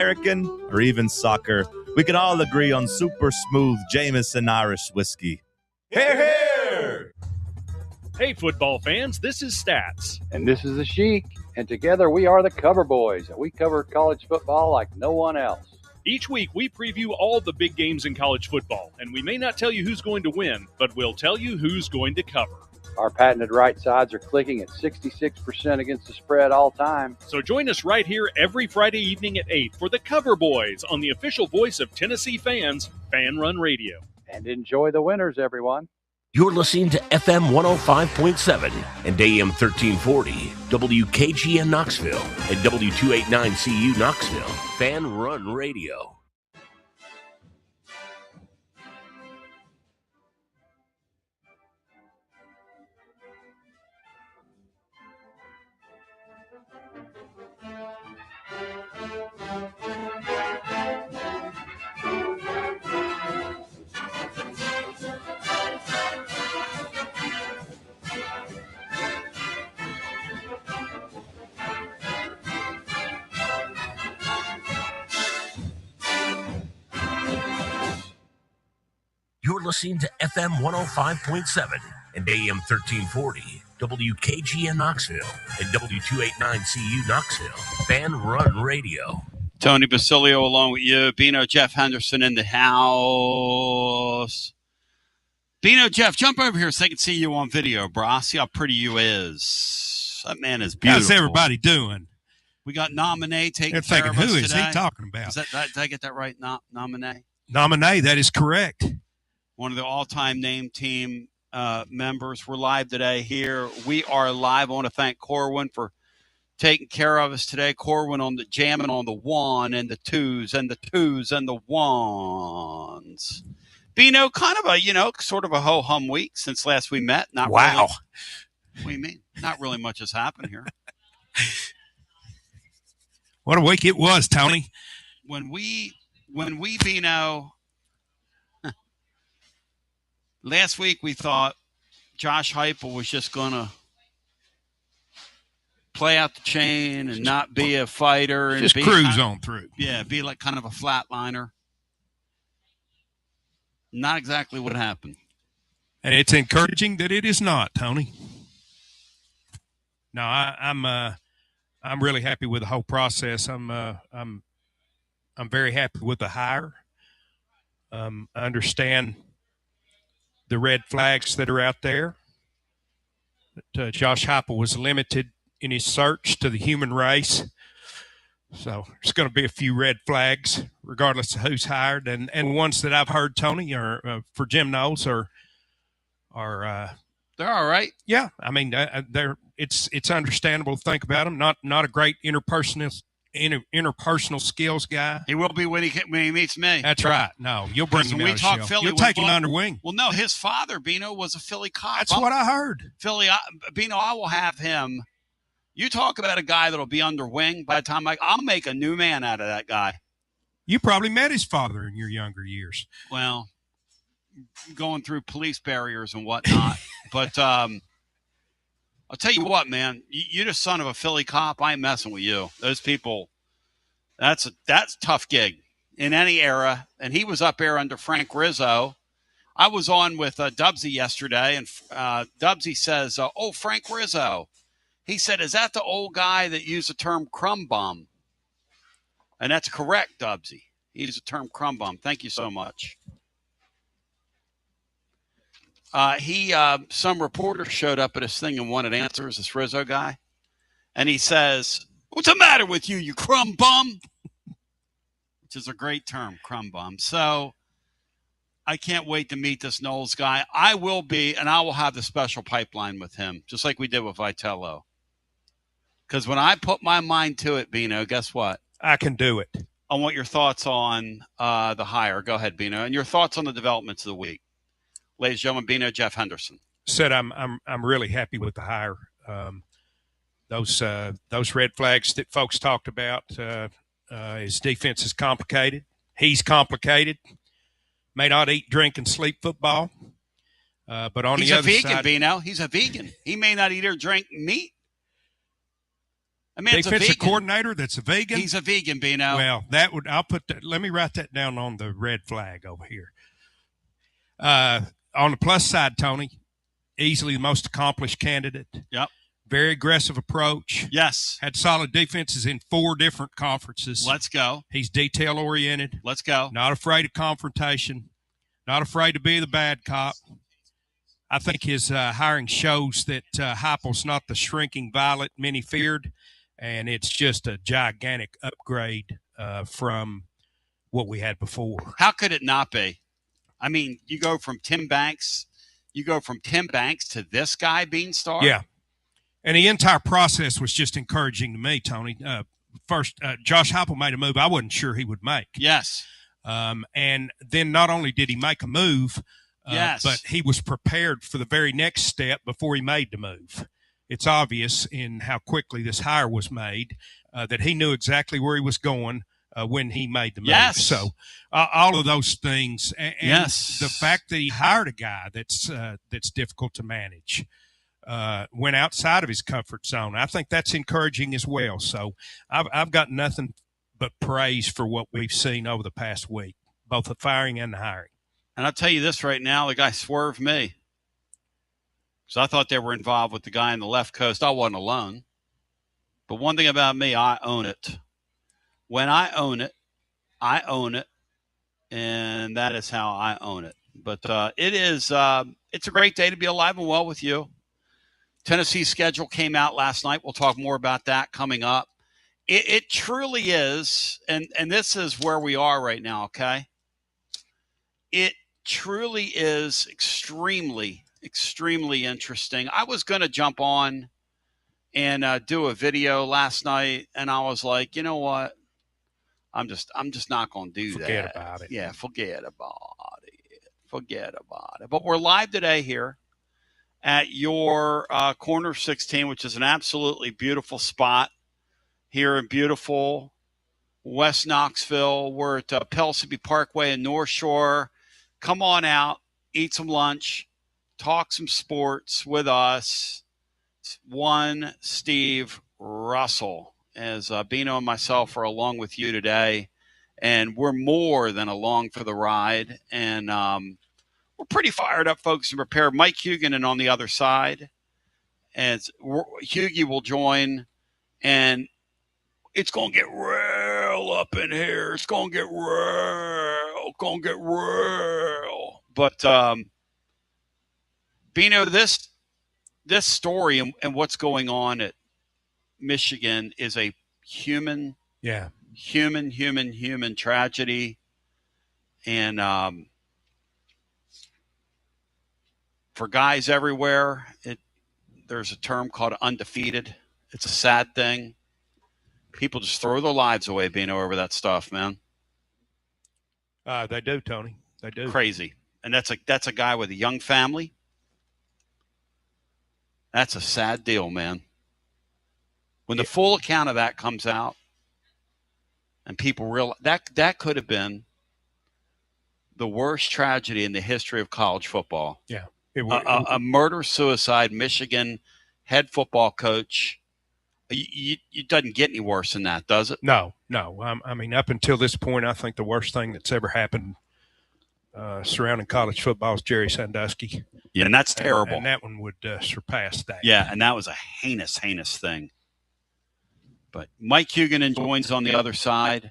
American, or even soccer, we can all agree on super smooth Jameson Irish whiskey. Hear, hear! Hey, football fans, this is Stats. And this is the Sheik. And together we are the Cover Boys. And we cover college football like no one else. Each week, we preview all the big games in college football. And we may not tell you who's going to win, but we'll tell you who's going to cover. Our patented right sides are clicking at 66% against the spread all time. So join us right here every Friday evening at 8 for the Cover Boys on the official voice of Tennessee fans, Fanrun Radio. And enjoy the winners, everyone. You're listening to FM 105.7 and AM 1340, WKGN Knoxville, and W289CU Knoxville, Fan Run Radio. You're listening to FM 105.7 and AM 1340, WKGN Knoxville, and W289CU Knoxville, Fan Run Radio. Tony Basilio along with you. Bino, Jeff Henderson in the house. Bino, Jeff, jump over here so they can see you on video, bro. See how pretty you is. That man is beautiful. How's everybody doing? We got Nominee taking They're care thinking, of us who is today. he talking about? Did I get that right? Nominee? Nominee, that is correct. One of the all-time name team members. We're live today here. We are live. I want to thank Corwin for taking care of us today. Corwin on the jamming on the one and the twos and the twos and the ones. Bino, kind of a, sort of a ho-hum week since last we met. Not wow. Really, what do you mean? Not really much has happened here. What a week it was, Tony. When we Bino, last week we thought Josh Heupel was just going to play out the chain and not be a fighter. And just cruise on through. Yeah, be like kind of a flatliner. Not exactly what happened. And it's encouraging that it is not, Tony. No, I'm really happy with the whole process. I'm very happy with the hire. I understand the red flags that are out there. Josh Heupel was limited in his search to the human race. So there's going to be a few red flags regardless of who's hired. And ones that I've heard, Tony, are for Jim Knowles are they're all right. Yeah, I mean, it's understandable to think about him. Not a great interpersonal skills guy. He will be when he meets me. That's right. No, you'll bring him out of the show. You'll take him under wing. Well, no, his father, Bino, was a Philly cop. That's what I heard. Bino, I will have him. You talk about a guy that'll be under wing. By the time I'll make a new man out of that guy. You probably met his father in your younger years. Well, going through police barriers and whatnot. But I'll tell you what, man. You're the son of a Philly cop. I ain't messing with you. Those people, that's a tough gig in any era. And he was up there under Frank Rizzo. I was on with Dubsy yesterday, and Dubsy says, "Oh, Frank Rizzo." He said, "Is that the old guy that used the term crumb bum?" And that's correct, Dubsy. He used the term crumb bum. Thank you so much. Some reporter showed up at his thing and wanted answers, this Rizzo guy. And he says, "What's the matter with you, you crumb bum?" Which is a great term, crumb bum. So I can't wait to meet this Knowles guy. I will have the special pipeline with him, just like we did with Vitello. Because when I put my mind to it, Bino, guess what? I can do it. I want your thoughts on the hire. Go ahead, Bino. And your thoughts on the developments of the week. Ladies and gentlemen, Bino, Jeff Henderson. Said I'm really happy with the hire. Those red flags that folks talked about. His defense is complicated. He's complicated. May not eat, drink, and sleep football. But on the other side, he's a vegan, Bino. He's a vegan. He may not eat or drink meat. I mean, it's a defensive vegan coordinator that's a vegan. He's a vegan, Bino. Well, I'll put that. Let me write that down on the red flag over here. On the plus side, Tony, easily the most accomplished candidate. Yep. Very aggressive approach. Yes. Had solid defenses in 4 different conferences. Let's go. He's detail-oriented. Let's go. Not afraid of confrontation. Not afraid to be the bad cop. I think his hiring shows that Heupel's not the shrinking violet many feared, and it's just a gigantic upgrade from what we had before. How could it not be? I mean, you go from Tim Banks to this guy being star. Yeah. And the entire process was just encouraging to me, Tony. First, Josh Heupel made a move I wasn't sure he would make. Yes. And then not only did he make a move, yes, but he was prepared for the very next step before he made the move. It's obvious in how quickly this hire was made that he knew exactly where he was going when he made the move. Yes. So all of those things, and yes, the fact that he hired a guy that's difficult to manage, went outside of his comfort zone. I think that's encouraging as well. So I've got nothing but praise for what we've seen over the past week, both the firing and the hiring. And I'll tell you this right now, the guy swerved me. So I thought they were involved with the guy on the left coast. I wasn't alone. But one thing about me, I own it. When I own it, I own it. And that is how I own it. But it's a great day to be alive and well with you. Tennessee's schedule came out last night. We'll talk more about that coming up. It truly is, and this is where we are right now, okay? It truly is extremely, extremely interesting. I was going to jump on and do a video last night, and I was like, you know what? I'm just not going to do that. Forget about it. Yeah, forget about it. Forget about it. But we're live today here at your Corner 16, which is an absolutely beautiful spot here in beautiful West Knoxville. We're at Pellissippi Parkway in North Shore. Come on out, eat some lunch, talk some sports with us. It's one Steve Russell, as Bino and myself are along with you today. And we're more than along for the ride. And we're pretty fired up, folks, and prepared. Mike Hugan on the other side. As Hugie will join, and it's going to get real up in here. It's going to get real. But, Bino, this story and what's going on at Michigan is a human tragedy. And for guys everywhere, there's a term called undefeated. It's a sad thing. People just throw their lives away, Bino, over that stuff, man. They do, Tony. They do. Crazy. And that's a guy with a young family. That's a sad deal, man. When the full account of that comes out and people realize that could have been the worst tragedy in the history of college football. Yeah. A murder-suicide Michigan head football coach. It doesn't get any worse than that, does it? No. I mean, up until this point, I think the worst thing that's ever happened surrounding college football is Jerry Sandusky. Yeah, and that's terrible. And that one would surpass that. Yeah, and that was a heinous, heinous thing. But Mike Hugan joins on the other side.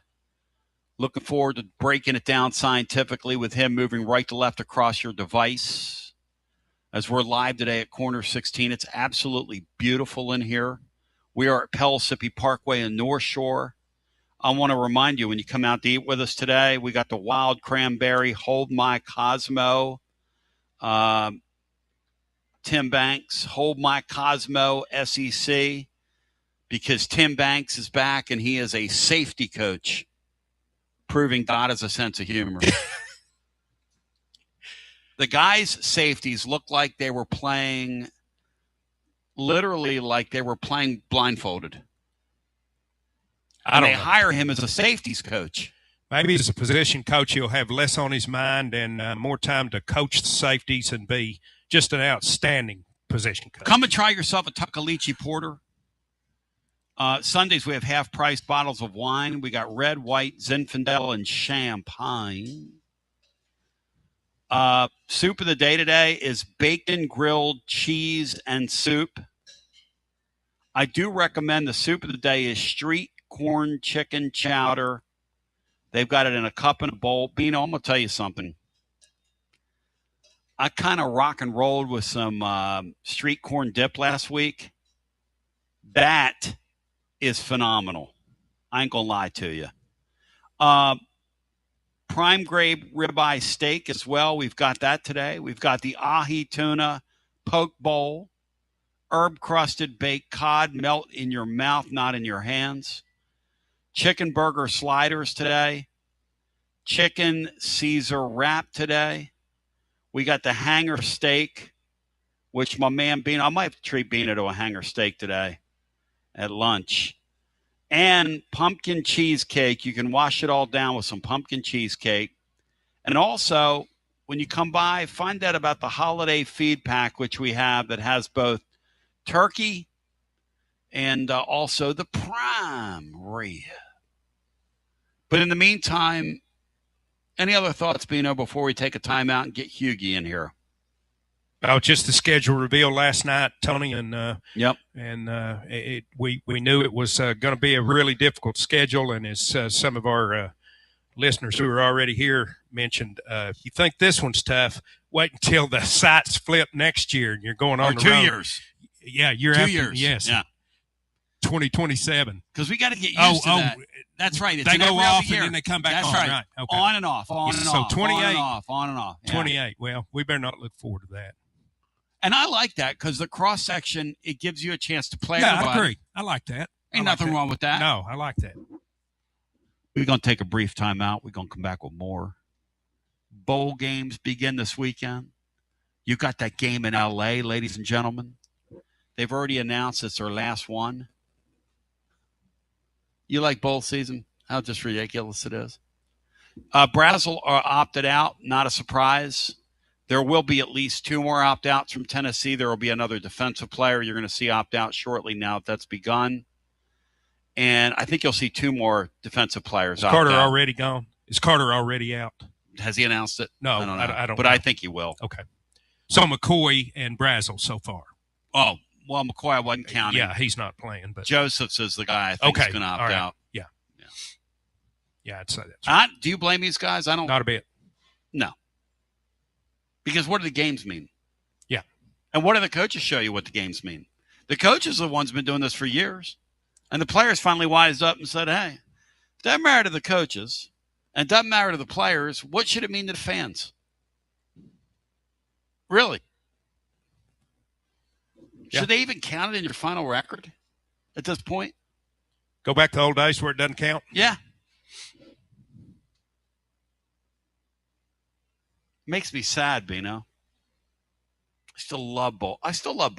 Looking forward to breaking it down scientifically with him moving right to left across your device. As we're live today at Corner 16, it's absolutely beautiful in here. We are at Pellissippi Parkway in North Shore. I want to remind you, when you come out to eat with us today, we got the wild cranberry, Hold My Cosmo, Tim Banks, Hold My Cosmo, SEC, because Tim Banks is back and he is a safety coach, proving God has a sense of humor. The guys' safeties looked like they were playing, literally like they were playing blindfolded. And they hire him as a safeties coach. Maybe as a position coach, he'll have less on his mind and more time to coach the safeties and be just an outstanding position coach. Come and try yourself a Tuckaleechee Porter. Sundays, we have half-priced bottles of wine. We got red, white, Zinfandel, and champagne. Soup of the day today is bacon, grilled cheese, and soup. I do recommend the soup of the day is street corn chicken chowder. They've got it in a cup and a bowl. Bino, I'm going to tell you something. I kind of rock and rolled with some street corn dip last week. That is phenomenal. I ain't going to lie to you. Prime grade ribeye steak as well. We've got that today. We've got the ahi tuna poke bowl. Herb-crusted baked cod, melt in your mouth, not in your hands. Chicken burger sliders today. Chicken Caesar wrap today. We got the hanger steak, which my man Bino, I might have to treat Bino to a hanger steak today at lunch. And pumpkin cheesecake. You can wash it all down with some pumpkin cheesecake. And also, when you come by, find out about the holiday feed pack, which we have that has both turkey and also the prime rib. But in the meantime, any other thoughts, Bino, before we take a timeout and get Hughie in here? Oh, just the schedule revealed last night, Tony, and yep. And we knew it was going to be a really difficult schedule, and as some of our listeners who are already here mentioned, if you think this one's tough, wait until the sites flip next year, and you're going on or the 2 road. years. Yeah, you're 2 after, years. Yes, yeah, 2027. Because we got to get used to that. That's right. It's they go off year. and then they come back That's on. Right. Okay. On and off. On and off. So 28. On and off. On and off. Yeah. 28. Well, we better not look forward to that. And I like that because the cross section, it gives you a chance to play. Yeah, I agree. I like that. Ain't nothing wrong with that. No, I like that. We're going to take a brief timeout. We're going to come back with more. Bowl games begin this weekend. You got that game in L.A., ladies and gentlemen. They've already announced it's their last one. You like bowl season? How just ridiculous it is. Brazel opted out. Not a surprise. There will be at least 2 more opt-outs from Tennessee. There will be another defensive player you're going to see opt-out shortly now that's begun. And I think you'll see 2 more defensive players opt out. Is Carter already gone? Is Carter already out? Has he announced it? No, I don't know. I don't but know. I think he will. Okay. So McCoy and Brazel so far. Oh, well, McCoy I wasn't counting. Yeah, he's not playing. But Josephs is the guy I think is going to opt out. Yeah. Yeah, I'd say that's right. Do you blame these guys? I don't. Not a bit. No. Because what do the games mean? Yeah. And what do the coaches show you what the games mean? The coaches are the ones who've been doing this for years. And the players finally wised up and said, hey, it doesn't matter to the coaches and it doesn't matter to the players. What should it mean to the fans? Really? Yeah. Should they even count it in your final record at this point? Go back to the old days where it doesn't count? Yeah. Makes me sad, Bino. I still love bowl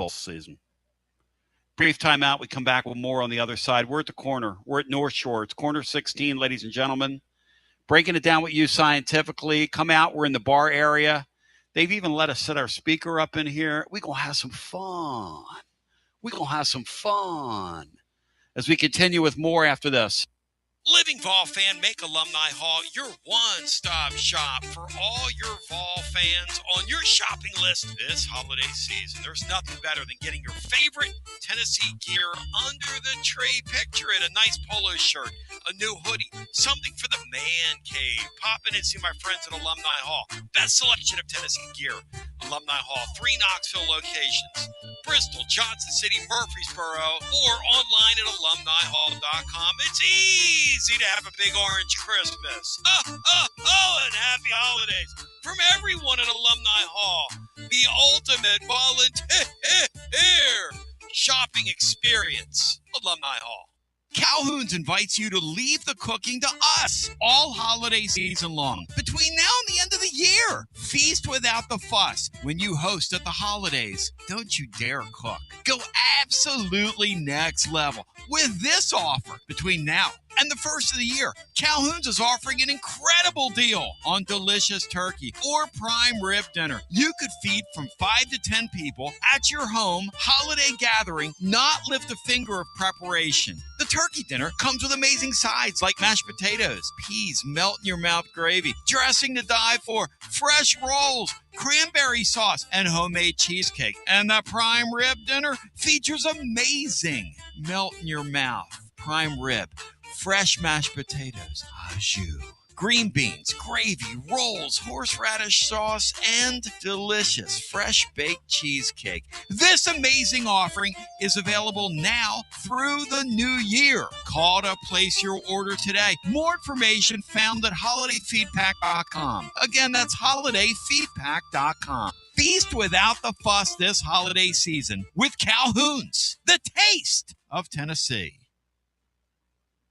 season. Brief timeout. We come back with more on the other side. We're at the corner. We're at North Shore. It's corner 16, ladies and gentlemen. Breaking it down with you scientifically. Come out. We're in the bar area. They've even let us set our speaker up in here. We're going to have some fun. We're going to have some fun as we continue with more after this. Living Vol fan, make Alumni Hall your one-stop shop for all your Vol fans on your shopping list this holiday season. There's nothing better than getting your favorite Tennessee gear under the tree. Picture it, a nice polo shirt, a new hoodie, something for the man cave. Pop in and see my friends at Alumni Hall. Best selection of Tennessee gear. Alumni Hall, 3 Knoxville locations. Bristol, Johnson City, Murfreesboro, or online at alumnihall.com. It's easy to have a big orange Christmas. And happy holidays from everyone at Alumni Hall. The ultimate volunteer shopping experience. Alumni Hall. Calhoun's invites you to leave the cooking to us all holiday season long. Between now and the end of the year, feast without the fuss. When you host at the holidays, don't you dare cook. Go absolutely next level with this offer. Between now and the first of the year, Calhoun's is offering an incredible deal on delicious turkey or prime rib dinner. You could feed from 5 to 10 people at your home holiday gathering, not lift a finger of preparation. turkey dinner comes with amazing sides like mashed potatoes, peas, melt-in-your-mouth gravy, dressing to die for, fresh rolls, cranberry sauce, and homemade cheesecake. And the prime rib dinner features amazing melt-in-your-mouth prime rib, fresh mashed potatoes, au jus, green beans, gravy, rolls, horseradish sauce, and delicious fresh baked cheesecake. This amazing offering is available now through the new year. Call to place your order today. More information found at holidayfeedpack.com. Again, that's holidayfeedpack.com. Feast without the fuss this holiday season with Calhoun's, the taste of Tennessee.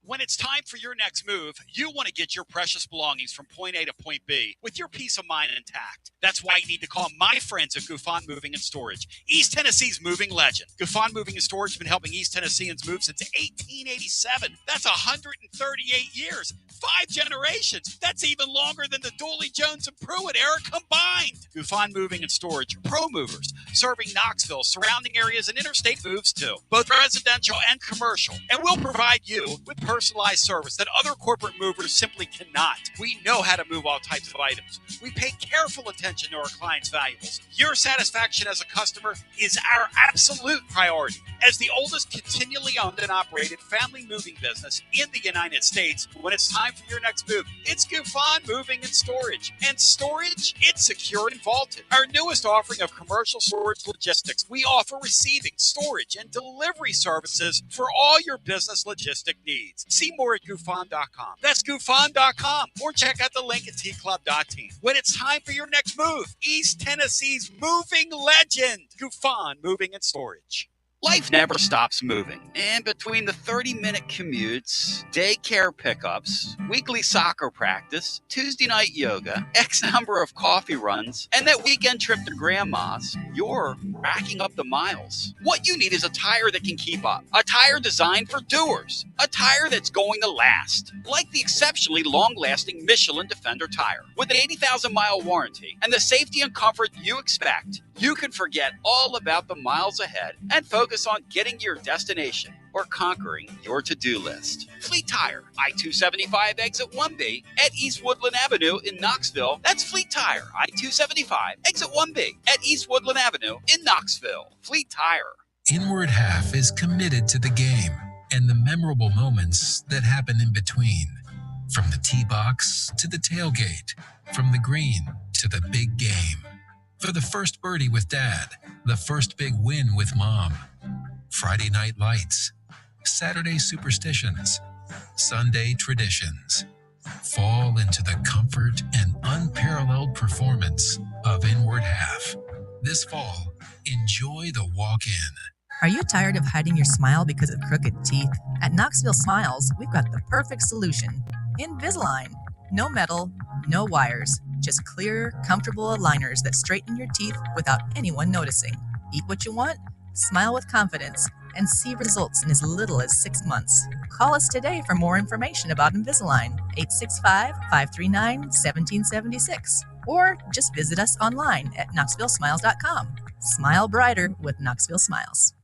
When it's time for your next move, you want to get your precious belongings from point A to point B with your peace of mind intact. That's why you need to call my friends at Gouffon Moving and Storage, East Tennessee's moving legend. Gouffon Moving and Storage has been helping East Tennesseans move since 1887. That's 138 years, 5 generations. That's even longer than the Dooley, Jones, and Pruitt era combined. Gouffon Moving and Storage are pro movers, serving Knoxville, surrounding areas, and interstate moves too, both residential and commercial. And we'll provide you with personalized service that other corporate movers simply cannot. We know how to move all types of items. We pay careful attention to our clients' valuables. Your satisfaction as a customer is our absolute priority. As the oldest continually owned and operated family moving business in the United States, when it's time for your next move, it's Gouffon Moving and Storage. And storage, it's secure and vaulted. Our newest offering of commercial storage logistics, we offer receiving, storage, and delivery services for all your business logistic needs. See more at Gouffon.com. That's Gouffon.com. Or check out the link at tclub.team. When it's time for your next move, East Tennessee's moving legend, Gouffon Moving and Storage. Life never stops moving. And between the 30-minute commutes, daycare pickups, weekly soccer practice, Tuesday night yoga, X number of coffee runs, and that weekend trip to grandma's, you're racking up the miles. What you need is a tire that can keep up. A tire designed for doers. A tire that's going to last. Like the exceptionally long-lasting Michelin Defender tire. With an 80,000-mile warranty and the safety and comfort you expect, you can forget all about the miles ahead and focus on getting to your destination or conquering your to-do list. Fleet Tire, I-275 exit 1B at East Woodland Avenue in Knoxville. That's Fleet Tire, I-275 exit 1B at East Woodland Avenue in Knoxville. Fleet Tire. Inward Half is committed to the game and the memorable moments that happen in between. From the tee box to the tailgate, from the green to the big game. For the first birdie with Dad, the first big win with Mom. Friday night lights, Saturday superstitions, Sunday traditions. Fall into the comfort and unparalleled performance of Inward Half. This fall, enjoy the walk-in. Are you tired of hiding your smile because of crooked teeth? At Knoxville Smiles, we've got the perfect solution. Invisalign. No metal, no wires, just clear, comfortable aligners that straighten your teeth without anyone noticing. Eat what you want, smile with confidence, and see results in as little as 6 months. Call us today for more information about Invisalign, 865-539-1776, or just visit us online at knoxvillesmiles.com. Smile brighter with Knoxville Smiles.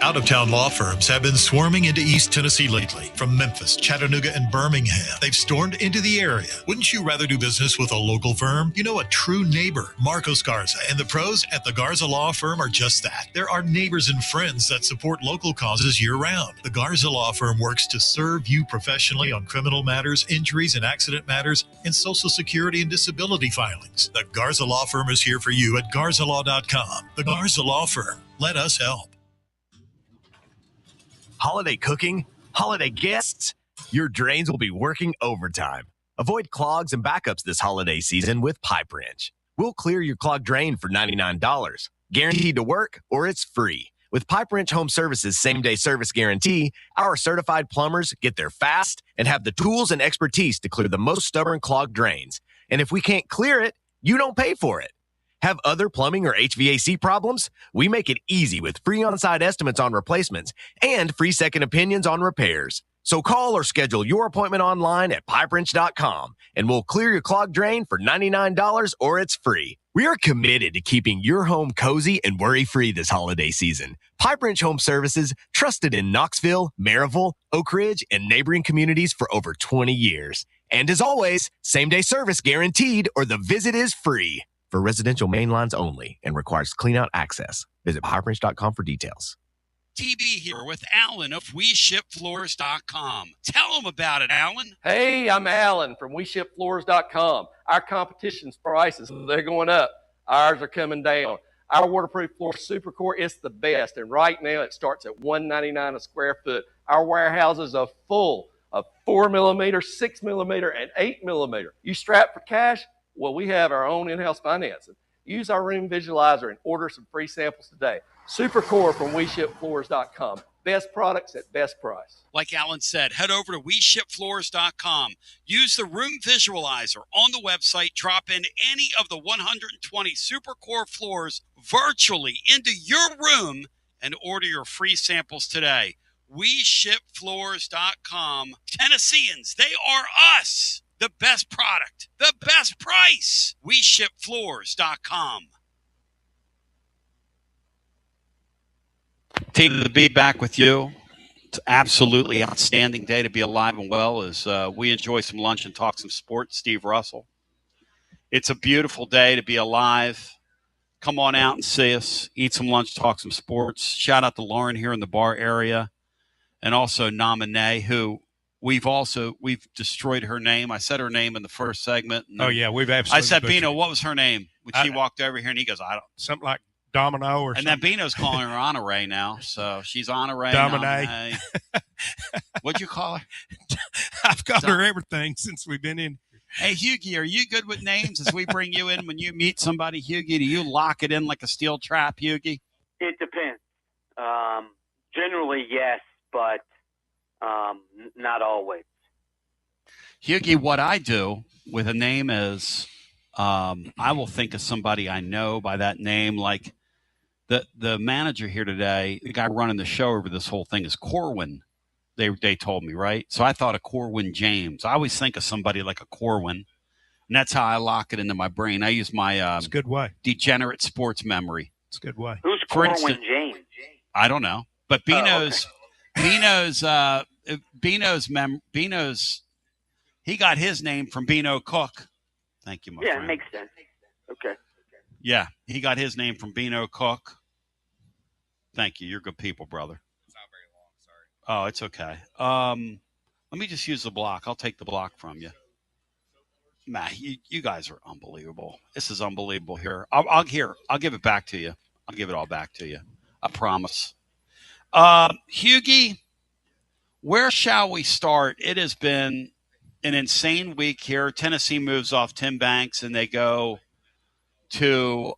Out-of-town law firms have been swarming into East Tennessee lately. From Memphis, Chattanooga, and Birmingham, they've stormed into the area. Wouldn't you rather do business with a local firm? You know, a true neighbor. Marcos Garza and the pros at the Garza Law Firm are just that. There are neighbors and friends that support local causes year-round. The Garza Law Firm works to serve you professionally on criminal matters, injuries and accident matters, and Social Security and disability filings. The Garza Law Firm is here for you at garzalaw.com. The Garza Law Firm. Let us help. Holiday cooking? Holiday guests? Your drains will be working overtime. Avoid clogs and backups this holiday season with Pipe Wrench. We'll clear your clogged drain for $99. Guaranteed to work or it's free. With Pipe Wrench Home Services same-day service guarantee, our certified plumbers get there fast and have the tools and expertise to clear the most stubborn clogged drains. And if we can't clear it, you don't pay for it. Have other plumbing or HVAC problems? We make it easy with free on-site estimates on replacements and free second opinions on repairs. So call or schedule your appointment online at pipewrench.com and we'll clear your clogged drain for $99 or it's free. We are committed to keeping your home cozy and worry-free this holiday season. Pipe Wrench Home Services, trusted in Knoxville, Maryville, Oak Ridge, and neighboring communities for over 20 years. And as always, same-day service guaranteed or the visit is free. For residential main lines only and requires clean-out access. Visit pipewrench.com for details. TB here with Alan of WeShipFloors.com. Tell them about it, Alan. Hey, I'm Alan from WeShipFloors.com. Our competition's prices, they're going up. Ours are coming down. Our waterproof floor Supercore is the best, and right now it starts at $199 a square foot. Our warehouses are full of 4mm, 6mm, and 8mm. You strapped for cash? Well, we have our own in-house financing. Use our room visualizer and order some free samples today. Supercore from WeShipFloors.com. Best products at best price. Like Alan said, head over to WeShipFloors.com. Use the room visualizer on the website. Drop in any of the 120 Supercore floors virtually into your room and order your free samples today. WeShipFloors.com. Tennesseans, they are us. The best product, the best price. WeShipFloors.com. Team to be back with you. It's absolutely outstanding day to be alive and well as we enjoy some lunch and talk some sports. Steve Russell. It's a beautiful day to be alive. Come on out and see us. Eat some lunch, talk some sports. Shout out to Lauren here in the bar area, and also Nominee, who we've destroyed her name. I said her name in the first segment. Oh yeah, we've absolutely. I said, Bino, what was her name? When she walked over here, and he goes, I don't. Something like Domino or and something. then Bino's calling her Honore now, so she's Honore. Domine. What'd you call her? I've called her everything since we've been in. Hey, Hughie, are you good with names as we bring you in when you meet somebody, Hughie? Do you lock it in like a steel trap, Hughie? It depends. Generally, yes, but not always. Hughie, what I do with a name is I will think of somebody I know by that name. Like the manager here today, the guy running the show over this whole thing is Corwin. They told me, right? So I thought of Corwin James. I always think of somebody like a Corwin, and that's how I lock it into my brain. I use my it's a good way. Degenerate sports memory. It's a good way. Who's Corwin James? I don't know, but Bino's he got his name from Bino Cook. Thank you, my friend. Yeah, it makes sense. Okay. Yeah, he got his name from Bino Cook. Thank you. You're good people, brother. It's not very long. Sorry. Oh, it's okay. Let me just use the block. I'll take the block from you. Matt, you guys are unbelievable. This is unbelievable here. I'll give it back to you. I'll give it all back to you. I promise. Hughie, where shall we start? It has been an insane week here. Tennessee moves off Tim Banks, and they go to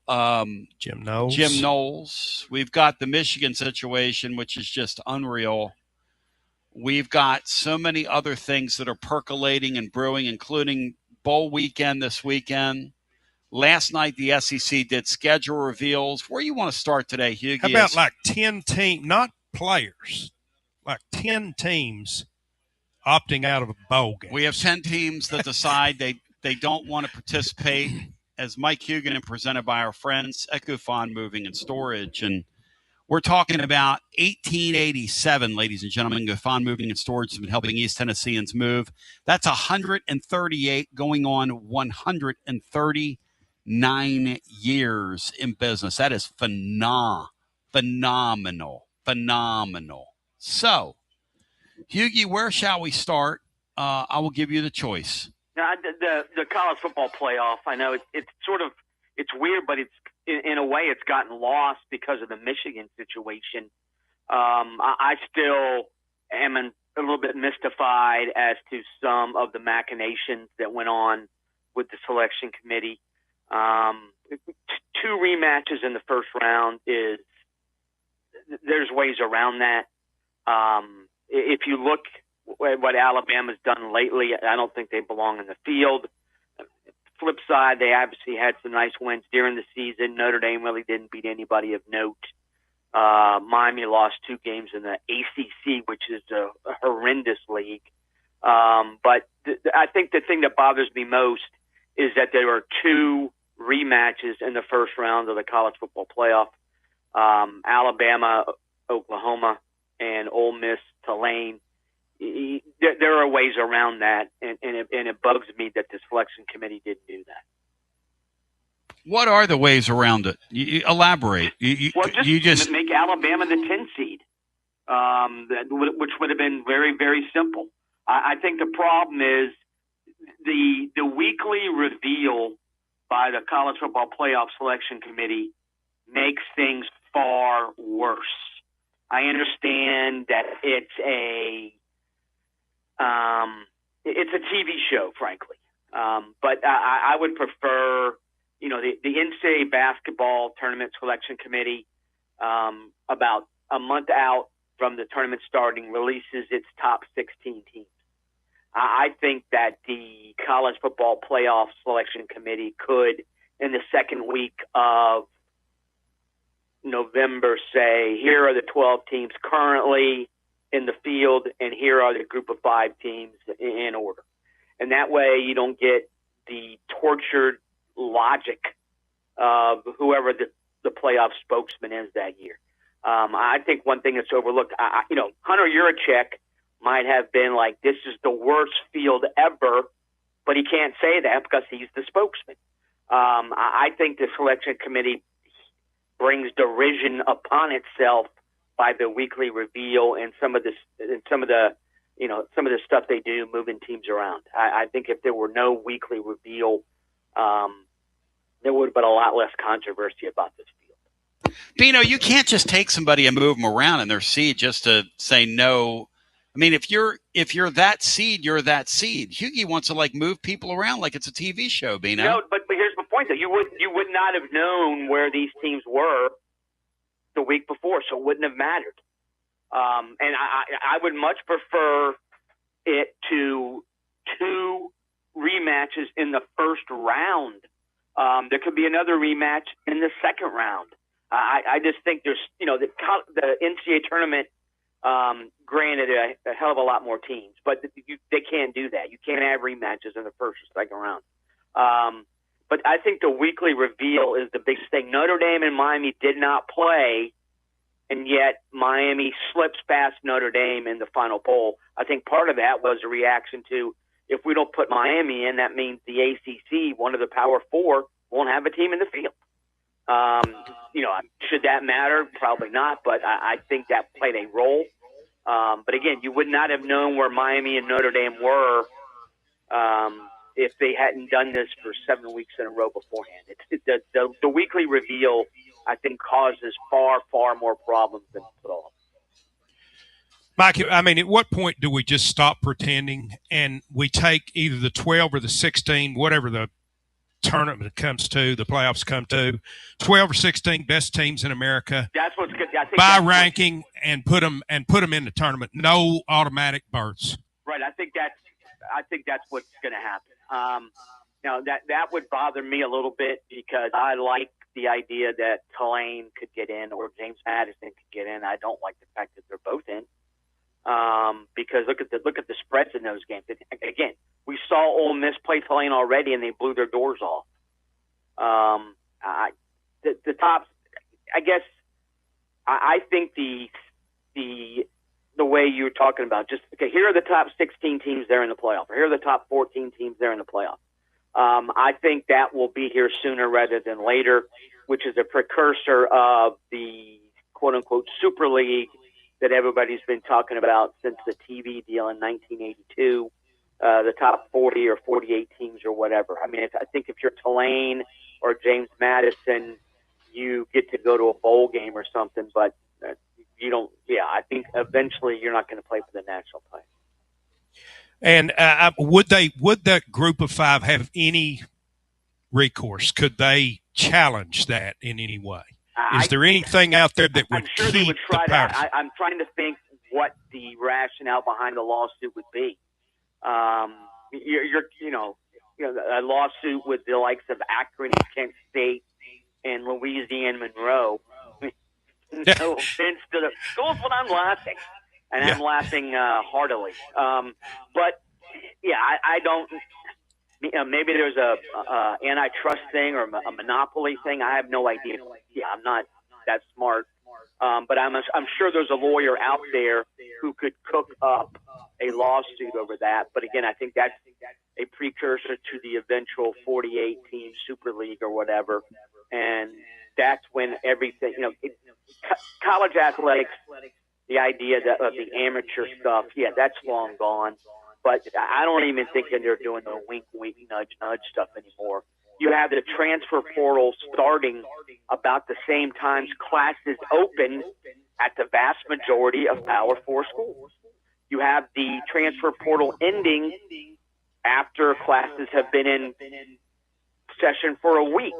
Jim Knowles. Jim Knowles. We've got the Michigan situation, which is just unreal. We've got so many other things that are percolating and brewing, including bowl weekend this weekend. Last night, the SEC did schedule reveals. Where you want to start today, Hughie? How about like 10 teams, not players, like 10 teams opting out of a bowl game? We have 10 teams that decide they don't want to participate, as Mike Hugan presented by our friends at Gufon Moving and Storage. And we're talking about 1887, ladies and gentlemen. Gufon Moving and Storage has been helping East Tennesseans move. That's 138 going on 139 years in business. That is phenomenal. So, Hughie, where shall we start? I will give you the choice. Now, the college football playoff, I know it's weird, but it's in a way it's gotten lost because of the Michigan situation. I still am a little bit mystified as to some of the machinations that went on with the selection committee. 2 rematches in the first round there's ways around that. If you look at what Alabama's done lately, I don't think they belong in the field. Flip side, they obviously had some nice wins during the season. Notre Dame really didn't beat anybody of note. Miami lost 2 games in the ACC, which is a horrendous league. But I think the thing that bothers me most is that there are 2 rematches in the first round of the college football playoff. Alabama, Oklahoma, and Ole Miss, Tulane. There are ways around that, and it bugs me that the selection committee didn't do that. What are the ways around it? You elaborate. You just make Alabama the 10 seed, which would have been very, very simple. I think the problem is the weekly reveal by the College Football Playoff Selection Committee makes things far worse. I understand that it's a TV show, frankly, but I would prefer. The NCAA basketball tournament selection committee, about a month out from the tournament starting, releases its top 16 teams. I think that the college football playoff selection committee could, in the second week of November, say, here are the 12 teams currently in the field, and here are the group of 5 teams in order. And that way you don't get the tortured logic of whoever the playoff spokesman is that year. I think one thing that's overlooked, Hunter Yurachek might have been like, this is the worst field ever, but he can't say that because he's the spokesman. I think the selection committee brings derision upon itself by the weekly reveal and some of the stuff they do moving teams around. I think if there were no weekly reveal, there would have been a lot less controversy about this field. Bino, you can't just take somebody and move them around in their seed just to say no. I mean, if you're that seed, you're that seed. Hughie wants to move people around like it's a TV show, Bino. No, but here's the point, though. You would not have known where these teams were the week before, so it wouldn't have mattered. And I would much prefer it to 2 rematches in the first round. There could be another rematch in the second round. I just think there's, the NCAA tournament granted a hell of a lot more teams, but they can't do that. You can't have rematches in the first or second round. But I think the weekly reveal is the biggest thing. Notre Dame and Miami did not play, and yet Miami slips past Notre Dame in the Final Bowl. I think part of that was a reaction to, if we don't put Miami in, that means the ACC, one of the Power Four, won't have a team in the field. Should that matter? Probably not, but I think that played a role. But again, you would not have known where Miami and Notre Dame were if they hadn't done this for 7 weeks in a row beforehand. The weekly reveal, I think, causes far, far more problems than football. Mike, I mean, at what point do we just stop pretending and we take either the 12 or the 16, whatever the tournament comes to, the playoffs come to, 12 or 16 best teams in America, that's what's good. by ranking and put them in the tournament. No automatic berths. Right. I think that's what's going to happen. Now that would bother me a little bit because I like the idea that Tulane could get in or James Madison could get in. I don't like the fact that they're both in. Because look at the spreads in those games. Again, we saw Ole Miss play Tulane already, and they blew their doors off. The tops, I guess. I think the way you were talking about, just okay. Here are the top 16 teams there in the playoff. Or here are the top 14 teams there in the playoff. I think that will be here sooner rather than later, which is a precursor of the quote unquote Super League that everybody's been talking about since the TV deal in 1982, the top 40 or 48 teams or whatever. I mean, I think if you're Tulane or James Madison, you get to go to a bowl game or something, but you don't. Yeah, I think eventually you're not going to play for the national play. And would that group of 5 have any recourse? Could they challenge that in any way? Is there anything out there that would keep they would try the that. I'm trying to think what the rationale behind the lawsuit would be. A lawsuit with the likes of Akron and Kent State and Louisiana Monroe. No offense to the schools, but I'm laughing, and I'm laughing heartily. But yeah, I don't. maybe there's a antitrust thing or a monopoly thing. I have no idea. Yeah, I'm not that smart. But I'm sure there's a lawyer out there who could cook up a lawsuit over that. But again, I think that's a precursor to the eventual 48-team Super League or whatever. And that's when everything, college athletics, the idea of the amateur stuff, yeah, that's long gone. But I don't even think that they're doing the wink, wink, nudge, nudge stuff anymore. You have the transfer portal starting about the same time classes open at the vast majority of Power 4 schools. You have the transfer portal ending after classes have been in session for a week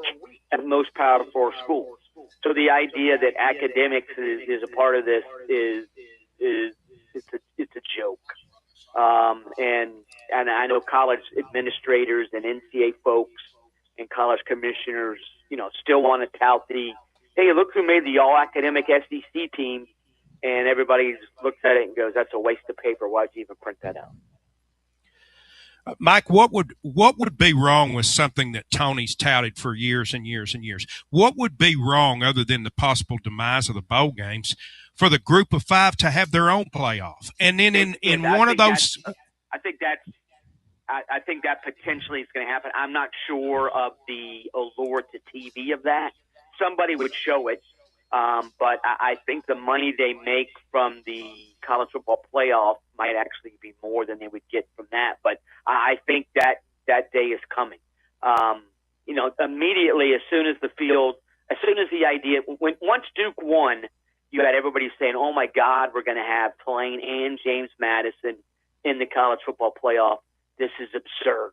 at most Power 4 schools. So the idea that academics is a part of this is it's a joke. And I know college administrators and NCAA folks and college commissioners, still want to tout hey, look who made the all-academic SEC team, and everybody just looks at it and goes, that's a waste of paper. Why'd you even print that out? Mike, what would be wrong with something that Tony's touted for years and years and years? What would be wrong other than the possible demise of the bowl games for the group of five to have their own playoff? And then in one of those – I think that potentially is going to happen. I'm not sure of the allure to TV of that. Somebody would show it, but I think the money they make from the college football playoff might actually be more than they would get from that. But I think that day is coming. Immediately as soon as the idea, once Duke won, you had everybody saying, "Oh my God, we're going to have Tulane and James Madison in the college football playoff. This is absurd."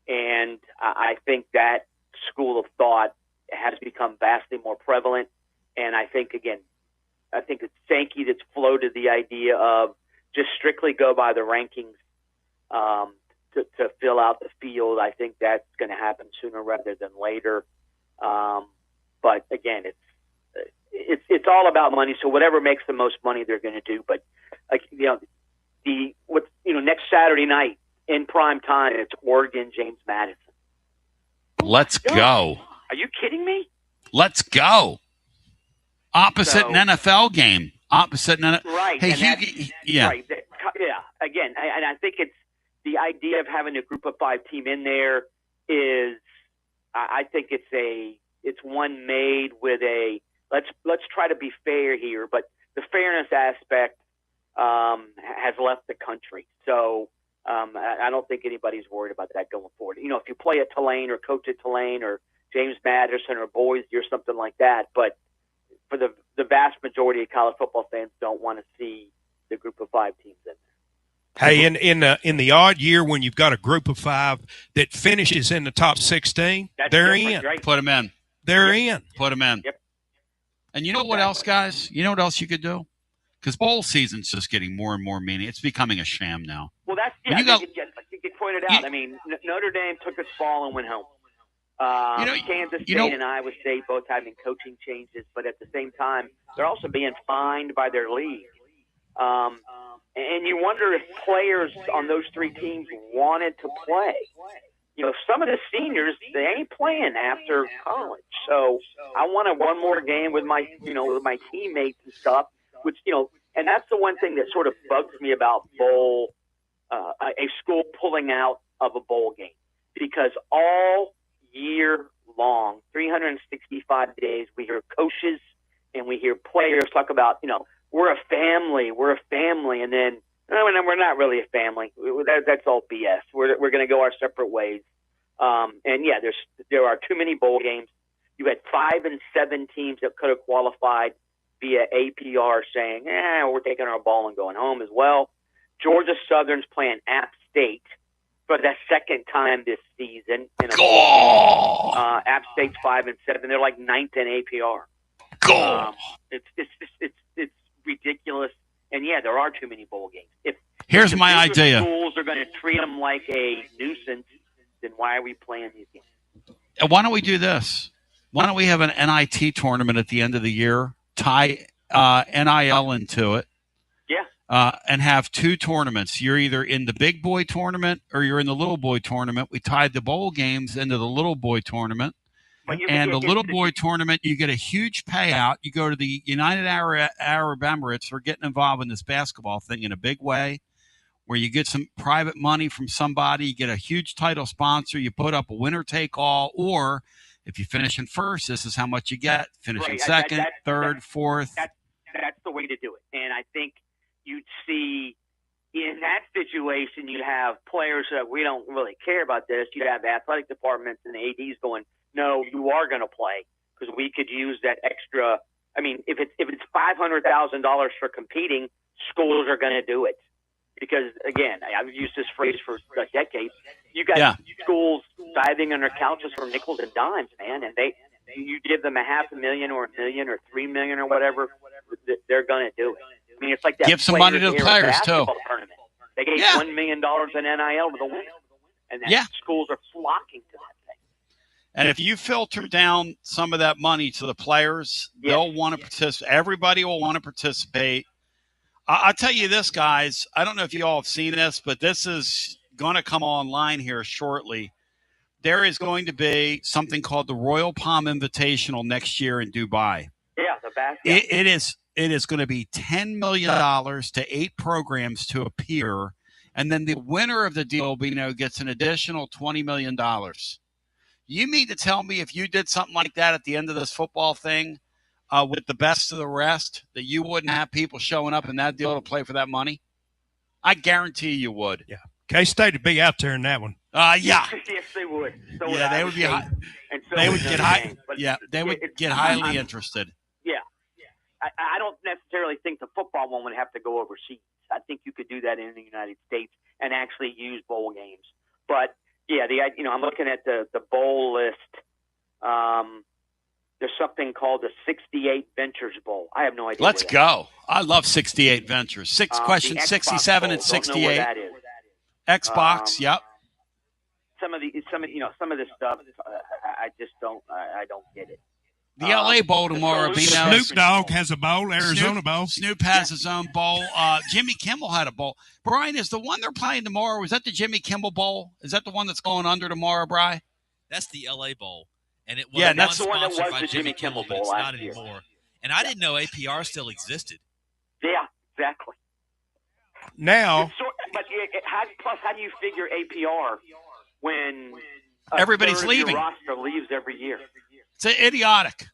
And I think that school of thought has become vastly more prevalent. And I think it's Sankey that's floated the idea of just strictly go by the rankings to fill out the field. I think that's going to happen sooner rather than later. But again, it's all about money. So whatever makes the most money, they're going to do. But next Saturday night in prime time, it's Oregon, James Madison. Let's go. Are you kidding me? Let's go. Opposite an NFL game. Right. Hey, yeah. Right. Yeah. Again, and I think it's the idea of having a group of five team in there is, I think it's one made with let's try to be fair here, but the fairness aspect has left the country. So I don't think anybody's worried about that going forward. If you play at Tulane or coach at Tulane or James Madison or Boise or something like that, but for the vast majority of college football fans don't want to see the group of five teams in there. Hey, in the odd year when you've got a group of five that finishes in the top 16, they're in. Right? Put them in. They're in. Put them in. Yep. And you know what else, guys? You know what else you could do? Because bowl season's just getting more and more meaning. It's becoming a sham now. Well, that's I think you pointed out. Notre Dame took its ball and went home. Kansas State and Iowa State both having coaching changes, but at the same time, they're also being fined by their league. And you wonder if players on those three teams wanted to play. Some of the seniors, they ain't playing after college. So I wanted one more game with my teammates and stuff, which, and that's the one thing that sort of bugs me about bowl, a school pulling out of a bowl game, because all year long, 365 days, we hear coaches and we hear players talk about, we're a family, and then we're not really a family. That's all BS. We're going to go our separate ways. And yeah, there are too many bowl games. You had 5 and 7 teams that could have qualified via APR saying, we're taking our ball and going home as well. Georgia Southern's playing App State for the second time this season. App State's 5 and 7. They're like 9th in APR. It's ridiculous. And yeah, there are too many bowl games. Here's my idea. Schools are going to treat them like a nuisance. Then why are we playing these games? Why don't we do this? Why don't we have an NIT tournament at the end of the year? Tie NIL into it. Yeah. and have two tournaments. You're either in the big boy tournament or you're in the little boy tournament. We tied the bowl games into the little boy tournament. And the little boy tournament, you get a huge payout. You go to the United Arab Emirates for getting involved in this basketball thing in a big way, where you get some private money from somebody, you get a huge title sponsor, you put up a winner-take-all, or if you finish in first, this is how much you get. Finish in second, third, fourth. That's the way to do it. And I think you'd see in that situation, you'd have players that we don't really care about this. You'd have athletic departments and the ADs going, no, you are going to play because we could use that extra. I mean, if it's $500,000 for competing, schools are going to do it because, again, I've used this phrase for a decade. You got schools diving under couches for nickels and dimes, man, and you give them $500,000 or $1 million or $3 million or whatever, they're going to do it. I mean, it's like that. Give some money to the players too. Tournament. They gave $1 million in NIL to the winner, and schools are flocking to that. And if you filter down some of that money to the players, they'll want to participate. Everybody will want to participate. I'll tell you this, guys. I don't know if you all have seen this, but this is going to come online here shortly. There is going to be something called the Royal Palm Invitational next year in Dubai. Yeah, the basketball. It is going to be $10 million to 8 programs to appear, and then the winner of the deal, gets an additional $20 million. You mean to tell me if you did something like that at the end of this football thing with the best of the rest, that you wouldn't have people showing up in that deal to play for that money? I guarantee you would. Yeah. K-State would be out there in that one. Yeah. Yes, they would. So they would be. They would get high. Yeah, they would get highly interested. Yeah. I don't necessarily think the football one would have to go overseas. I think you could do that in the United States and actually use bowl games. But yeah, I'm looking at the bowl list. There's something called the 68 Ventures Bowl. I have no idea. Let's go. I love 68 Ventures. Question 67 and 68. Don't know where that is. Xbox. Yep. Some of this stuff, I just don't. I don't get it. The LA Bowl tomorrow. Snoop Dogg has a bowl. Arizona Bowl. Snoop has his own bowl. Jimmy Kimmel had a bowl. Brian, is the one they're playing tomorrow, is that the Jimmy Kimmel Bowl? Is that the one that's going under tomorrow, Brian? That's the LA Bowl. And it was that's the one that was the Jimmy Kimmel Bowl. It's not anymore. And I didn't know APR still existed. Yeah, exactly. Now. How do you figure APR when everybody's leaving? Your roster leaves every year. It's idiotic.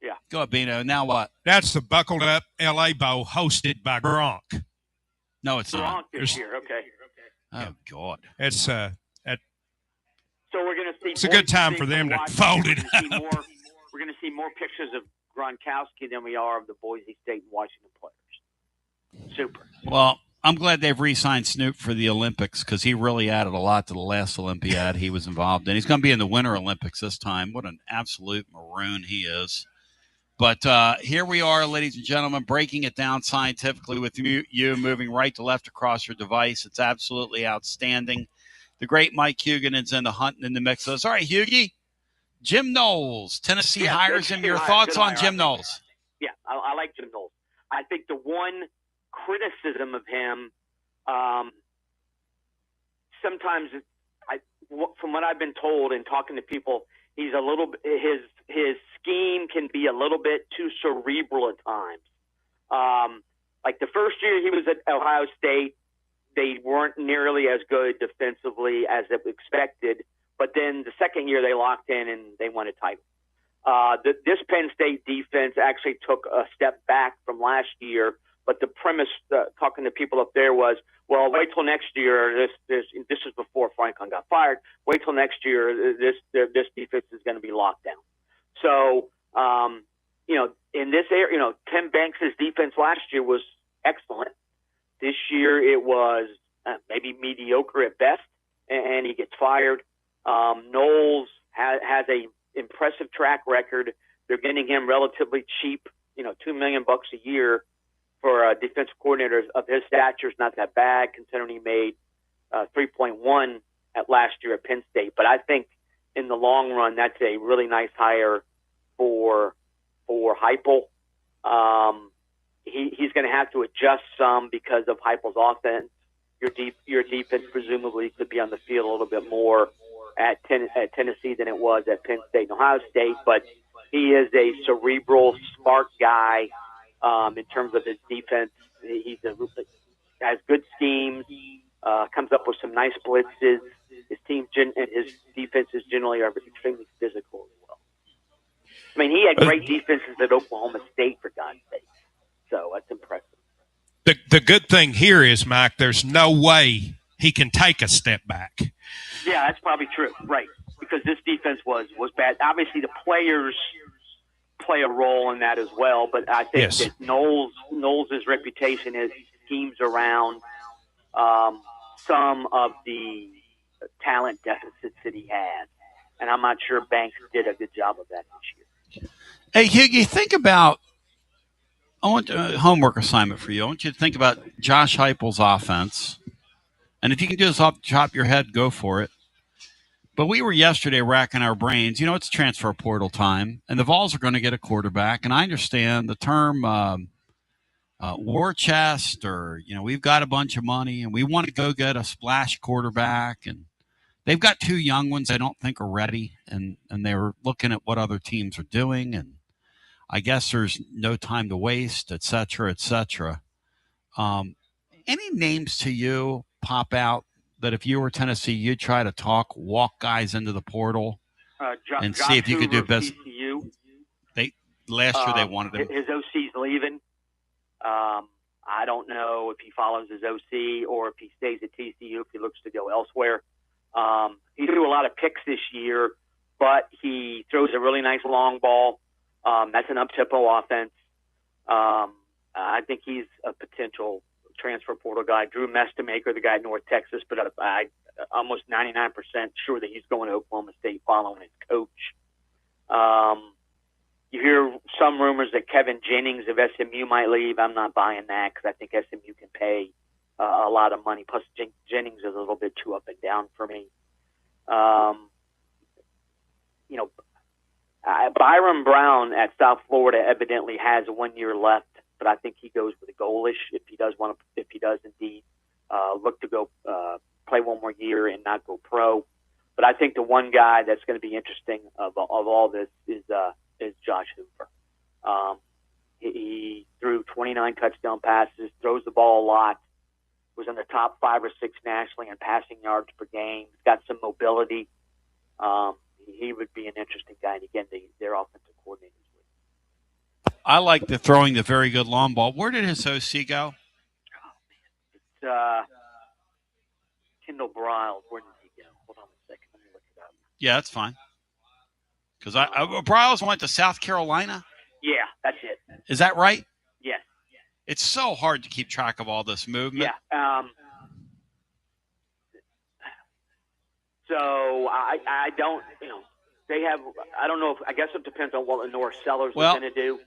Yeah. Go ahead, Bino. Now what? That's the buckled up LA Bowl hosted by Gronk. No, it's Gronk not. this year. Okay. Oh God. It's So we're going to see. It's a good time for them to fold it. We're going to see more pictures of Gronkowski than we are of the Boise State and Washington players. Super. Well, I'm glad they've re-signed Snoop for the Olympics because he really added a lot to the last Olympiad he was involved in. He's going to be in the Winter Olympics this time. What an absolute maroon he is. But here we are, ladies and gentlemen, breaking it down scientifically with you moving right to left across your device. It's absolutely outstanding. The great Mike Huguenin's in the hunt and in the mix. All right, Hughie, Jim Knowles, Tennessee hires him. Your thoughts on Jim Knowles? Yeah, I like Jim Knowles. I think the one criticism of him, sometimes, from what I've been told and talking to people, he's a little. His scheme can be a little bit too cerebral at times. Like the first year he was at Ohio State, they weren't nearly as good defensively as expected. But then the second year they locked in and they won a title. This Penn State defense actually took a step back from last year. But the premise, talking to people up there, was, well, wait till next year. This is before Franklin got fired. Wait till next year. This defense is going to be locked down. So, in this area, Tim Banks' defense last year was excellent. This year it was maybe mediocre at best, and he gets fired. Knowles has a impressive track record. They're getting him relatively cheap, $2 million a year. For a defensive coordinator of his stature is not that bad, considering he made 3.1 at last year at Penn State. But I think in the long run, that's a really nice hire for Heupel. he's going to have to adjust some because of Heupel's offense. Your defense presumably could be on the field a little bit more at Tennessee than it was at Penn State and Ohio State, but he is a cerebral, smart guy in terms of his defense. Has good schemes, comes up with some nice blitzes. His team and his defenses generally are extremely physical as well. I mean, he had great defenses at Oklahoma State, for God's sake. So that's impressive. The good thing here is, Mike, there's no way he can take a step back. Yeah, that's probably true, right? Because this defense was bad. Obviously, the players play a role in that as well, but I think that Knowles' reputation is schemes around some of the talent deficits that he has, and I'm not sure Banks did a good job of that this year. Hey, Hugh, you think about – I want a homework assignment for you. I want you to think about Josh Heupel's offense, and if you can do this off the top of your head, go for it. But we were yesterday racking our brains. You know, it's transfer portal time, and the Vols are going to get a quarterback. And I understand the term war chest, or, you know, we've got a bunch of money and we want to go get a splash quarterback. And they've got two young ones I don't think are ready, and they were looking at what other teams are doing. And I guess there's no time to waste, et cetera, et cetera. Any names to you pop out that if you were Tennessee, you'd try to walk guys into the portal and see if you could do business? Last year they wanted him. His OC's leaving. I don't know if he follows his OC or if he stays at TCU, if he looks to go elsewhere. He threw a lot of picks this year, but he throws a really nice long ball. That's an up-tempo offense. I think he's a potential transfer portal guy. Drew Mestamaker, the guy at North Texas, but I'm almost 99% sure that he's going to Oklahoma State following his coach. You hear some rumors that Kevin Jennings of SMU might leave. I'm not buying that because I think SMU can pay a lot of money. Plus, Jennings is a little bit too up and down for me. Byron Brown at South Florida evidently has 1 year left, but I think he goes with a goalish if he does indeed look to go play one more year and not go pro. But I think the one guy that's going to be interesting of all this is Josh Hoover. He threw 29 touchdown passes, throws the ball a lot, was in the top 5 or 6 nationally in passing yards per game, got some mobility. He would be an interesting guy, and again, their offensive coordinators would. I like throwing the very good long ball. Where did his OC go? It's Kendall Briles. Where did he go? Hold on a second. Let me look it up. Yeah, that's fine. Because Briles went to South Carolina? Yeah, that's it. Is that right? Yes. It's so hard to keep track of all this movement. Yeah. So I don't, they have, I don't know if, I guess it depends on what Lenore Sellers is going to do.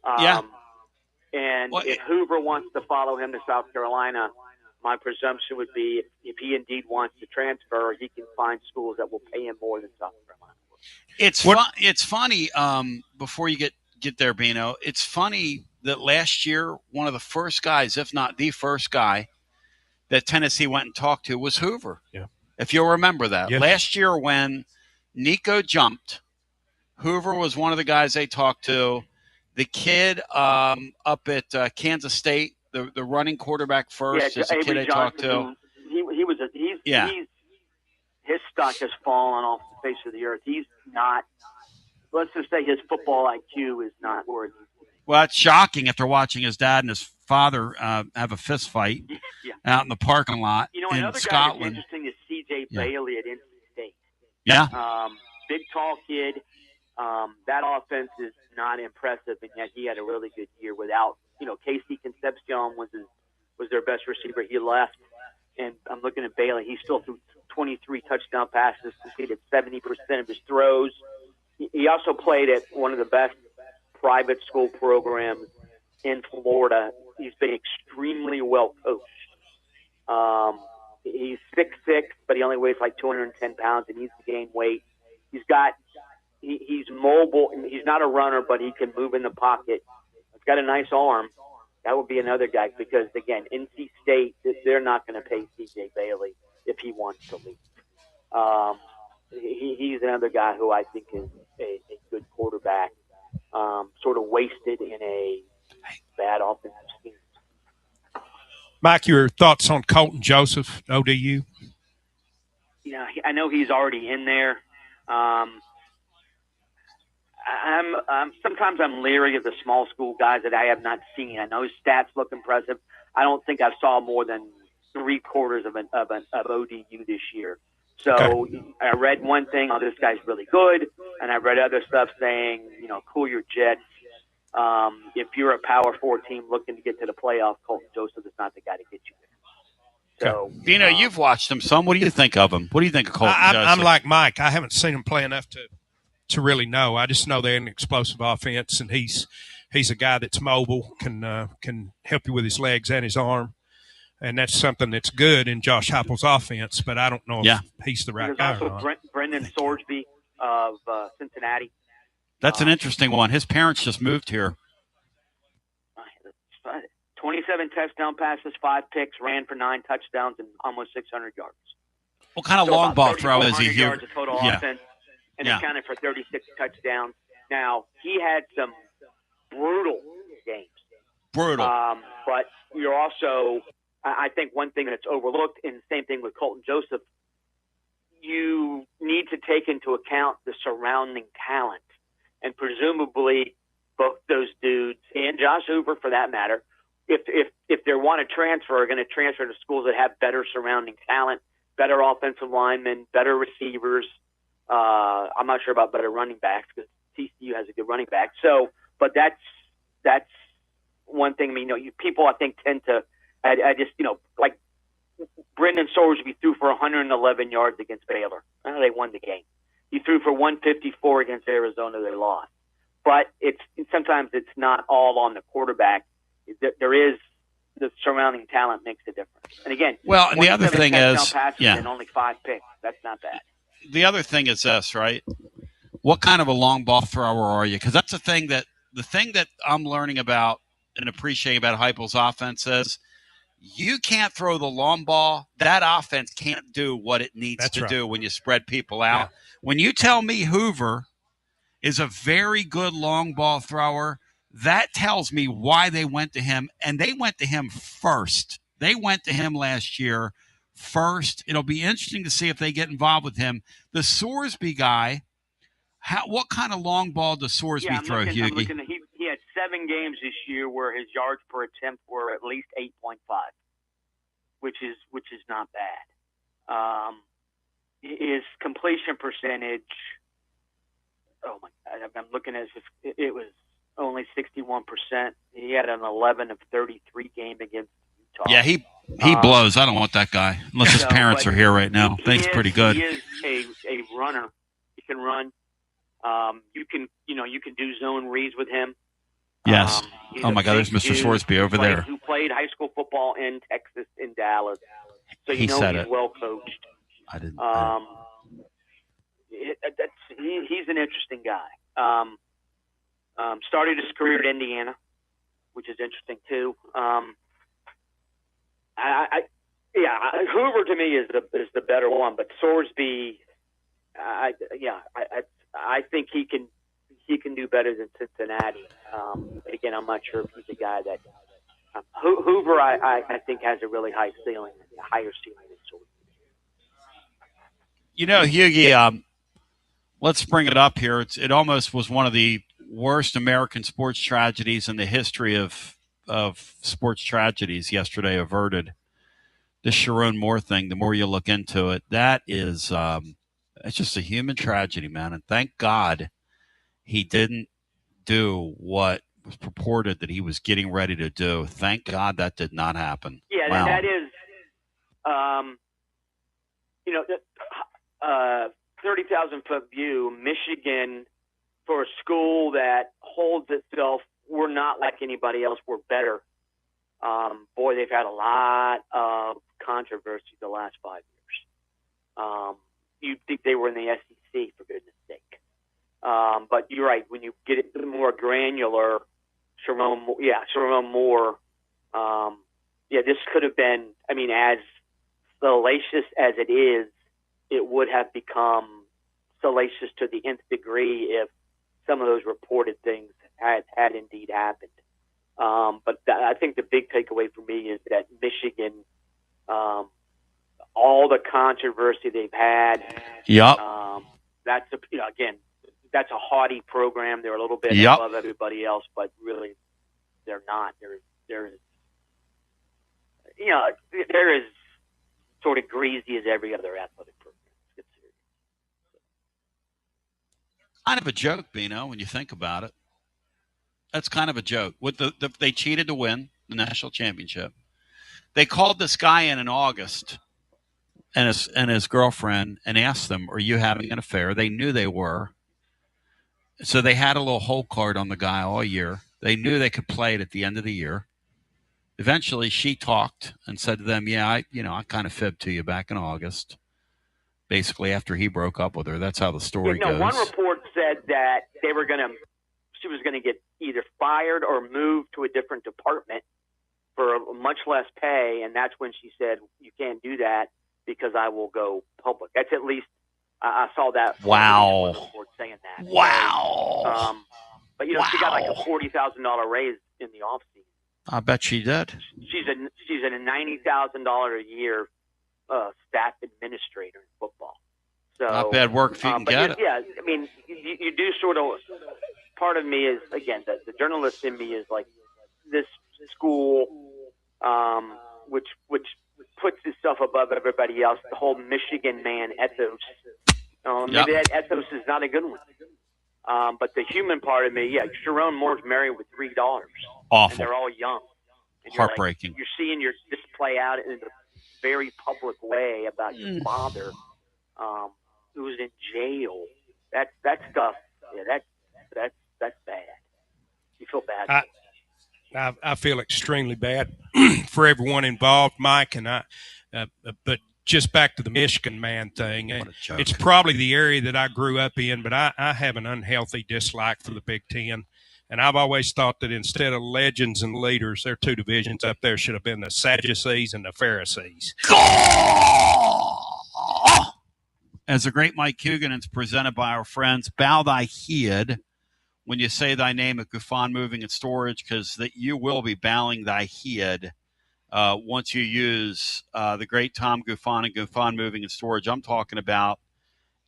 And if Hoover wants to follow him to South Carolina, my presumption would be if he indeed wants to transfer, he can find schools that will pay him more than South Carolina. It's funny, before you get there, Bino, it's funny that last year, one of the first guys, if not the first guy, that Tennessee went and talked to was Hoover. Yeah. If you'll remember that. Yes. Last year when Nico jumped, Hoover was one of the guys they talked to. The kid up at Kansas State, the running quarterback first, is the kid I talked to. His stock has fallen off the face of the earth. He's not, let's just say his football IQ is not where it needs to be. Well, it's shocking after watching his dad and his father have a fist fight out in the parking lot in another Scotland. Guy that's interesting is C.J. Bailey at NC State. Yeah. Big, tall kid. That offense is not impressive, and yet he had a really good year without, Casey Concepcion was their best receiver. He left, and I'm looking at Bailey. He still threw 23 touchdown passes, completed 70% of his throws. He also played at one of the best private school programs in Florida. He's been extremely well coached. He's 6'6", but he only weighs like 210 pounds and needs to gain weight. He's mobile. He's not a runner, but he can move in the pocket. He's got a nice arm. That would be another guy because, again, NC State, they're not going to pay C.J. Bailey if he wants to leave. He's another guy who I think is a good quarterback, sort of wasted in a bad offensive scheme. Mike, your thoughts on Colton Joseph, ODU? Yeah, I know he's already in there. Sometimes I'm leery of the small school guys that I have not seen. I know his stats look impressive. I don't think I saw more than 3/4 of ODU this year. So okay. I read one thing, oh, this guy's really good, and I read other stuff saying, cool your jets. If you're a Power 4 team looking to get to the playoff, Colton Joseph is not the guy to get you there. So, Dino, you've watched him some. What do you think of him? What do you think of Colton Joseph? I'm like Mike. I haven't seen him play enough to really know. I just know they're an explosive offense, and he's a guy that's mobile, can help you with his legs and his arm, and that's something that's good in Josh Heupel's offense. But I don't know if he's the right guy or not. Brendan Sorsby of Cincinnati. That's an interesting one. His parents just moved here. 27 touchdown passes, 5 picks, ran for 9 touchdowns and almost 600 yards. What kind of long ball throw is he here? Yards of total offense, and accounted for 36 touchdowns. Now, he had some brutal games. Brutal. But you're also, I think one thing that's overlooked, and the same thing with Colton Joseph, you need to take into account the surrounding talent. And presumably both those dudes, and Josh Hoover for that matter, if they want to transfer, are going to transfer to schools that have better surrounding talent, better offensive linemen, better receivers. I'm not sure about better running backs because TCU has a good running back. So, but that's one thing. I mean, people I think tend to, I just like Brendan Sorsby threw for 111 yards against Baylor. They won the game. He threw for 154 against Arizona. They lost. But sometimes it's not all on the quarterback. There is the surrounding talent makes a difference. And again, and the other thing is, and only 5 picks. That's not bad. The other thing is this, right? What kind of a long ball thrower are you? Because that's the thing that I'm learning about and appreciating about Heupel's offense is you can't throw the long ball. That offense can't do what it needs to do when you spread people out. Yeah. When you tell me Hoover is a very good long ball thrower, that tells me why they went to him, and they went to him first. They went to him last year first. It'll be interesting to see if they get involved with him. The Sorsby guy, what kind of long ball does Sorsby throw, Hughie? He had 7 games this year where his yards per attempt were at least 8.5, which is not bad. His completion percentage, oh my God, I'm looking at it was only 61%. He had an 11 of 33 game against Utah. Yeah, he blows. I don't want that guy unless his parents are here right now. I think he's pretty good. He is a runner. He can run. You can do zone reads with him. Yes. Oh my God, there's Mr. Sorsby over there. Who played high school football in Texas, in Dallas. So he's well coached. I didn't. He's an interesting guy. Started his career at Indiana, which is interesting too. Hoover to me is the better one, but Sorsby, I think he can do better than Cincinnati. Again, I'm not sure if he's a guy that Hoover. I think has a really higher ceiling than Sorsby. Hughie, let's bring it up here. It almost was one of the worst American sports tragedies in the history of sports tragedies yesterday averted. This Sharon Moore thing, the more you look into it, that is it's just a human tragedy, man. And thank God he didn't do what was purported that he was getting ready to do. Thank God that did not happen. Yeah, wow. That is, 30,000-foot view, Michigan, for a school that holds itself, we're not like anybody else, we're better. Boy, they've had a lot of controversy the last 5 years. You'd think they were in the SEC, for goodness sake. But you're right, when you get it more granular, Sharon Moore This could have been, as salacious as it is, it would have become salacious to the nth degree if some of those reported things had indeed happened. But I think the big takeaway for me is that Michigan, all the controversy they've had, that's that's a haughty program. They're a little bit above everybody else, but really they're not. They're as sort of greasy as every other athletic program. Kind of a joke, Bino, when you think about it. That's kind of a joke. They cheated to win the national championship. They called this guy in August and his girlfriend and asked them, "Are you having an affair?" They knew they were. So they had a little hold card on the guy all year. They knew they could play it at the end of the year. Eventually, she talked and said to them, I kind of fibbed to you back in August, basically after he broke up with her. That's how the story goes. One report said that she was going to get either fired or moved to a different department for much less pay, and that's when she said, "You can't do that because I will go public." That's at least I saw that. Wow. Report saying that. Wow. But she got like a $40,000 raise in the offseason. I bet she did. She's a $90,000 a year staff administrator in football. So not bad work if you can get it. Yeah, you do sort of. Part of me is, again, the journalist in me is like this school, which puts itself above everybody else. The whole Michigan man ethos. Maybe that ethos is not a good one. But the human part of me, Sharon Moore's married with 3 daughters. Awful. And they're all young. And heartbreaking. You're seeing this play out in a very public way about your father, who was in jail. That stuff. Yeah, that's bad. You feel bad. I feel extremely bad for everyone involved, Mike, and but just back to the Michigan man thing. It's probably the area that I grew up in, but I have an unhealthy dislike for the Big Ten. And I've always thought that instead of legends and leaders, their two divisions up there should have been the Sadducees and the Pharisees. As the great Mike Coogan is presented by our friends, bow thy head when you say thy name at Gufan Moving and Storage, because that you will be bowing thy head once you use the great Tom Gufan and Gufan Moving and Storage. I'm talking about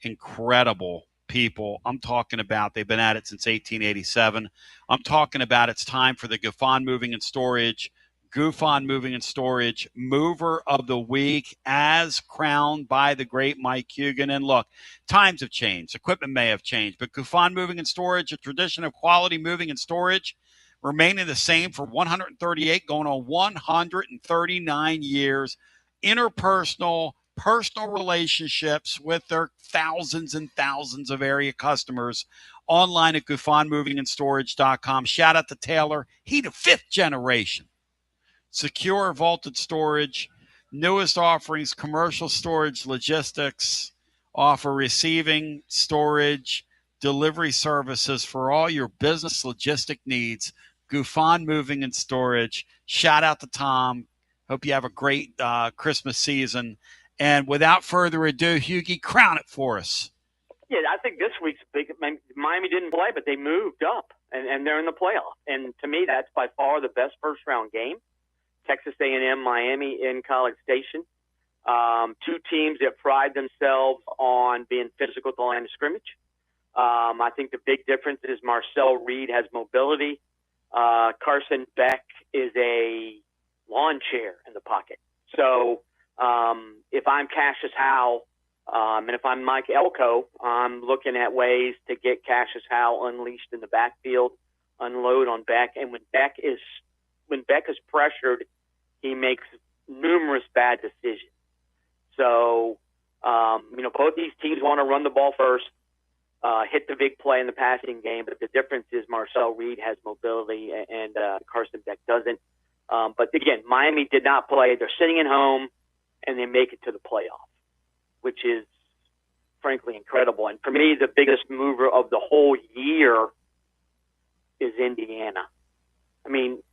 incredible people. I'm talking about they've been at it since 1887. I'm talking about it's time for the Gufan Moving and Storage, Gufan Moving and Storage Mover of the Week, as crowned by the great Mike Coogan. And look, times have changed. Equipment may have changed, but Gufan Moving and Storage, a tradition of quality moving and storage, remaining the same for 138, going on 139 years. Interpersonal, personal relationships with their thousands and thousands of area customers online at GufanMovingAndStorage.com. Shout out to Taylor. He the 5th generation. Secure vaulted storage, newest offerings, commercial storage, logistics, offer receiving, storage, delivery services for all your business logistic needs. Gufan Moving and Storage. Shout out to Tom. Hope you have a great Christmas season. And without further ado, Hughie, crown it for us. Yeah, I think this week's big. Miami didn't play, but they moved up, and they're in the playoff. And to me, that's by far the best first-round game. Texas A&M, Miami in College Station. Two teams that pride themselves on being physical at the line of scrimmage. I think the big difference is Marcel Reed has mobility. Carson Beck is a lawn chair in the pocket. So if I'm Cassius Howell and if I'm Mike Elko, I'm looking at ways to get Cassius Howell unleashed in the backfield, unload on Beck. And when Beck is pressured, he makes numerous bad decisions. So, both these teams want to run the ball first, hit the big play in the passing game, but the difference is Marcel Reed has mobility and Carson Beck doesn't. But again, Miami did not play. They're sitting at home, and they make it to the playoff, which is frankly incredible. And for me, the biggest mover of the whole year is Indiana. I mean,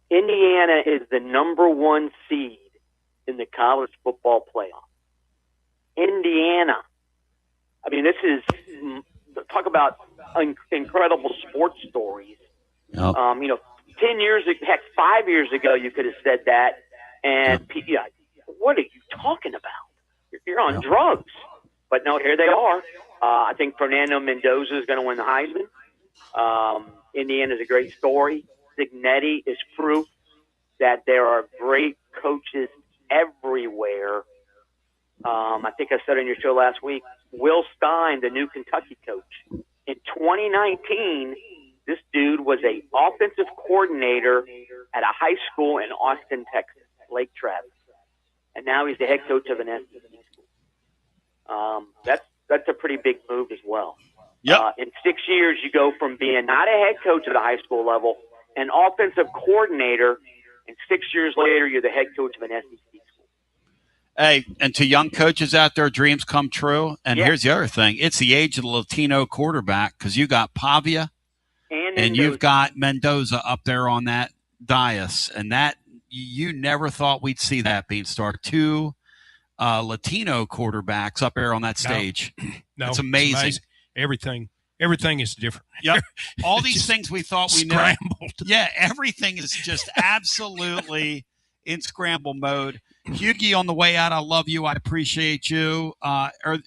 Indiana is the number 1 seed in the college football playoff. Indiana. I mean, this is talk about incredible sports stories. Yep. 10 years, heck, 5 years ago, you could have said that, and what are you talking about? You're on drugs. But no, here they are. I think Fernando Mendoza is going to win the Heisman. Indiana's a great story. Signetti is proof that there are great coaches everywhere. I think I said on your show last week, Will Stein, the new Kentucky coach. In 2019, this dude was an offensive coordinator at a high school in Austin, Texas, Lake Travis. And now he's the head coach of an SEC school. That's a pretty big move as well. Yep. In 6 years, you go from being not a head coach at the high school level, an offensive coordinator, and 6 years later, you're the head coach of an SEC school. Hey, and to young coaches out there, dreams come true. And here's the other thing. It's the age of the Latino quarterback because you got Pavia and you've got Mendoza up there on that dais. And that you never thought we'd see that, Beanstalk. 2 Latino quarterbacks up there on that stage. No, it's amazing. Everything is different. Yep. All these things we thought we knew. Scrambled. Yeah, everything is just absolutely in scramble mode. Hughie, on the way out, I love you. I appreciate you.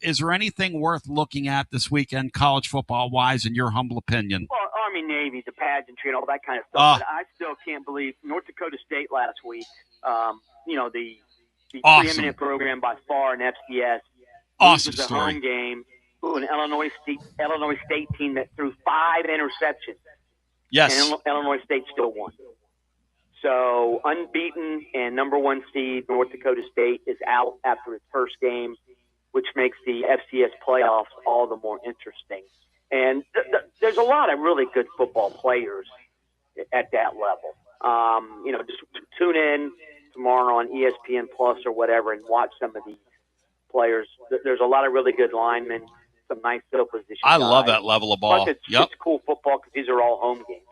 Is there anything worth looking at this weekend, college football-wise, in your humble opinion? Well, Army-Navy, the pageantry and all that kind of stuff. But I still can't believe North Dakota State last week, the preeminent program by far in FCS. Awesome loses a story. home game to an Illinois State team that threw 5 interceptions. Yes. And Illinois State still won. So unbeaten and number 1 seed North Dakota State is out after its first game, which makes the FCS playoffs all the more interesting. And there's a lot of really good football players at that level. Just tune in tomorrow on ESPN Plus or whatever and watch some of these players. There's a lot of really good linemen, some nice skill position I guys. love that level of ball. Plus it's cool football because these are all home games.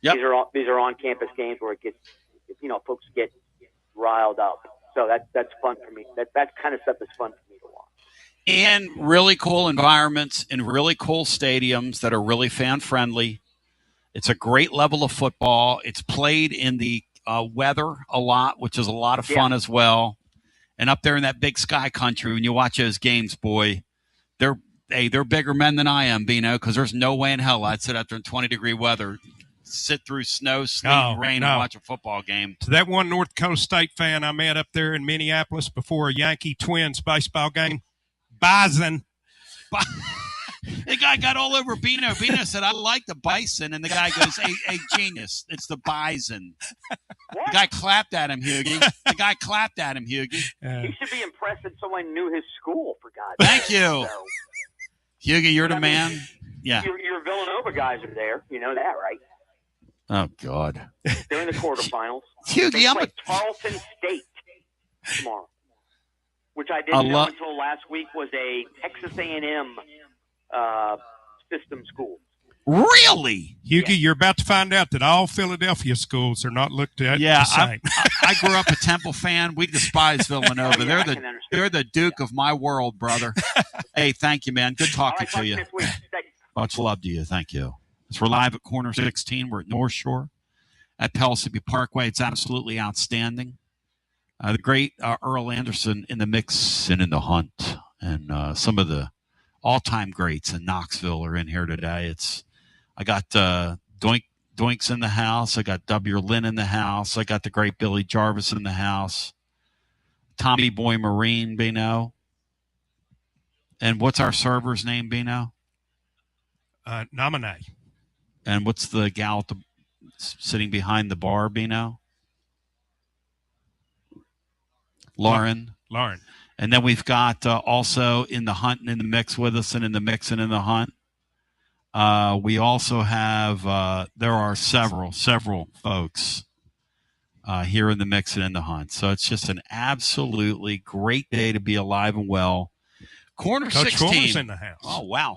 Yep. These are on-campus games where it gets, folks get riled up. So that's fun for me. That kind of stuff is fun for me to watch. And really cool environments in really cool stadiums that are really fan-friendly. It's a great level of football. It's played in the weather a lot, which is a lot of fun as well. And up there in that big sky country, when you watch those games, boy, they're bigger men than I am, Bino, because there's no way in hell I'd sit out there in 20-degree weather, sit through snow, sleet, rain, and watch a football game. To that one North Dakota State fan I met up there in Minneapolis before a Yankee Twins baseball game, Bison. The guy got all over Bino. Bino said, I like the bison. And the guy goes, hey, genius, it's the bison. The guy clapped at him, Hughie. He should be impressed that someone knew his school, for God's Thank sake. you. So, Hughie, you're the man. Yeah. Your Villanova guys are there. You know that, right? Oh, God. They're in the quarterfinals. Hughie, they play Tarleton State tomorrow, which I didn't know until last week was a Texas A&M system school. Really? Hughie, you're about to find out that all Philadelphia schools are not looked at the same. I grew up a Temple fan. We despise Villanova. They're the Duke of my world, brother. Hey, thank you, man. Good talking to you. Much love to you. Thank you. So we're live at Corner 16. We're at North Shore at Pellissippi Parkway. It's absolutely outstanding. The great Earl Anderson in the mix and in the hunt. And some of the all-time greats in Knoxville are in here today. I got Doinks in the house. I got W. Lynn in the house. I got the great Billy Jarvis in the house. Tommy Boy Marine, Bino. And what's our server's name, Bino? Nominee. And what's the gal sitting behind the bar, Bino? Lauren. And then we've got also in the hunt and in the mix with us and in the mix and in the hunt. We also have, there are several folks here in the mix and in the hunt. So it's just an absolutely great day to be alive and well. Corner Coach 16. Fulmer's in the house. Oh, wow.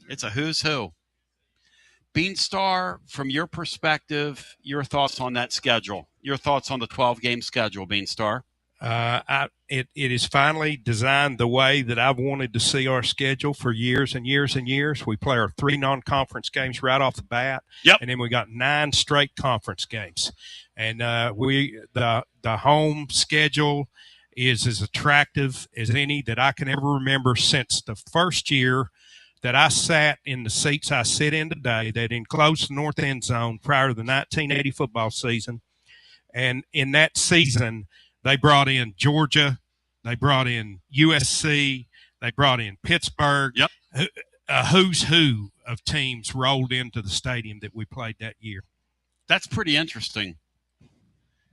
It's a who's who. Beanstar, from your perspective, your thoughts on that schedule, your thoughts on the 12-game schedule, Beanstar. It is finally designed the way that I've wanted to see our schedule for years and years and years. We play our 3 non-conference games right off the bat. Yep. And then we got 9 straight conference games. And the home schedule is as attractive as any that I can ever remember since the first year that I sat in the seats I sit in today that enclosed the north end zone prior to the 1980 football season. And in that season, they brought in Georgia, they brought in USC, they brought in Pittsburgh. Yep. A who's who of teams rolled into the stadium that we played that year. That's pretty interesting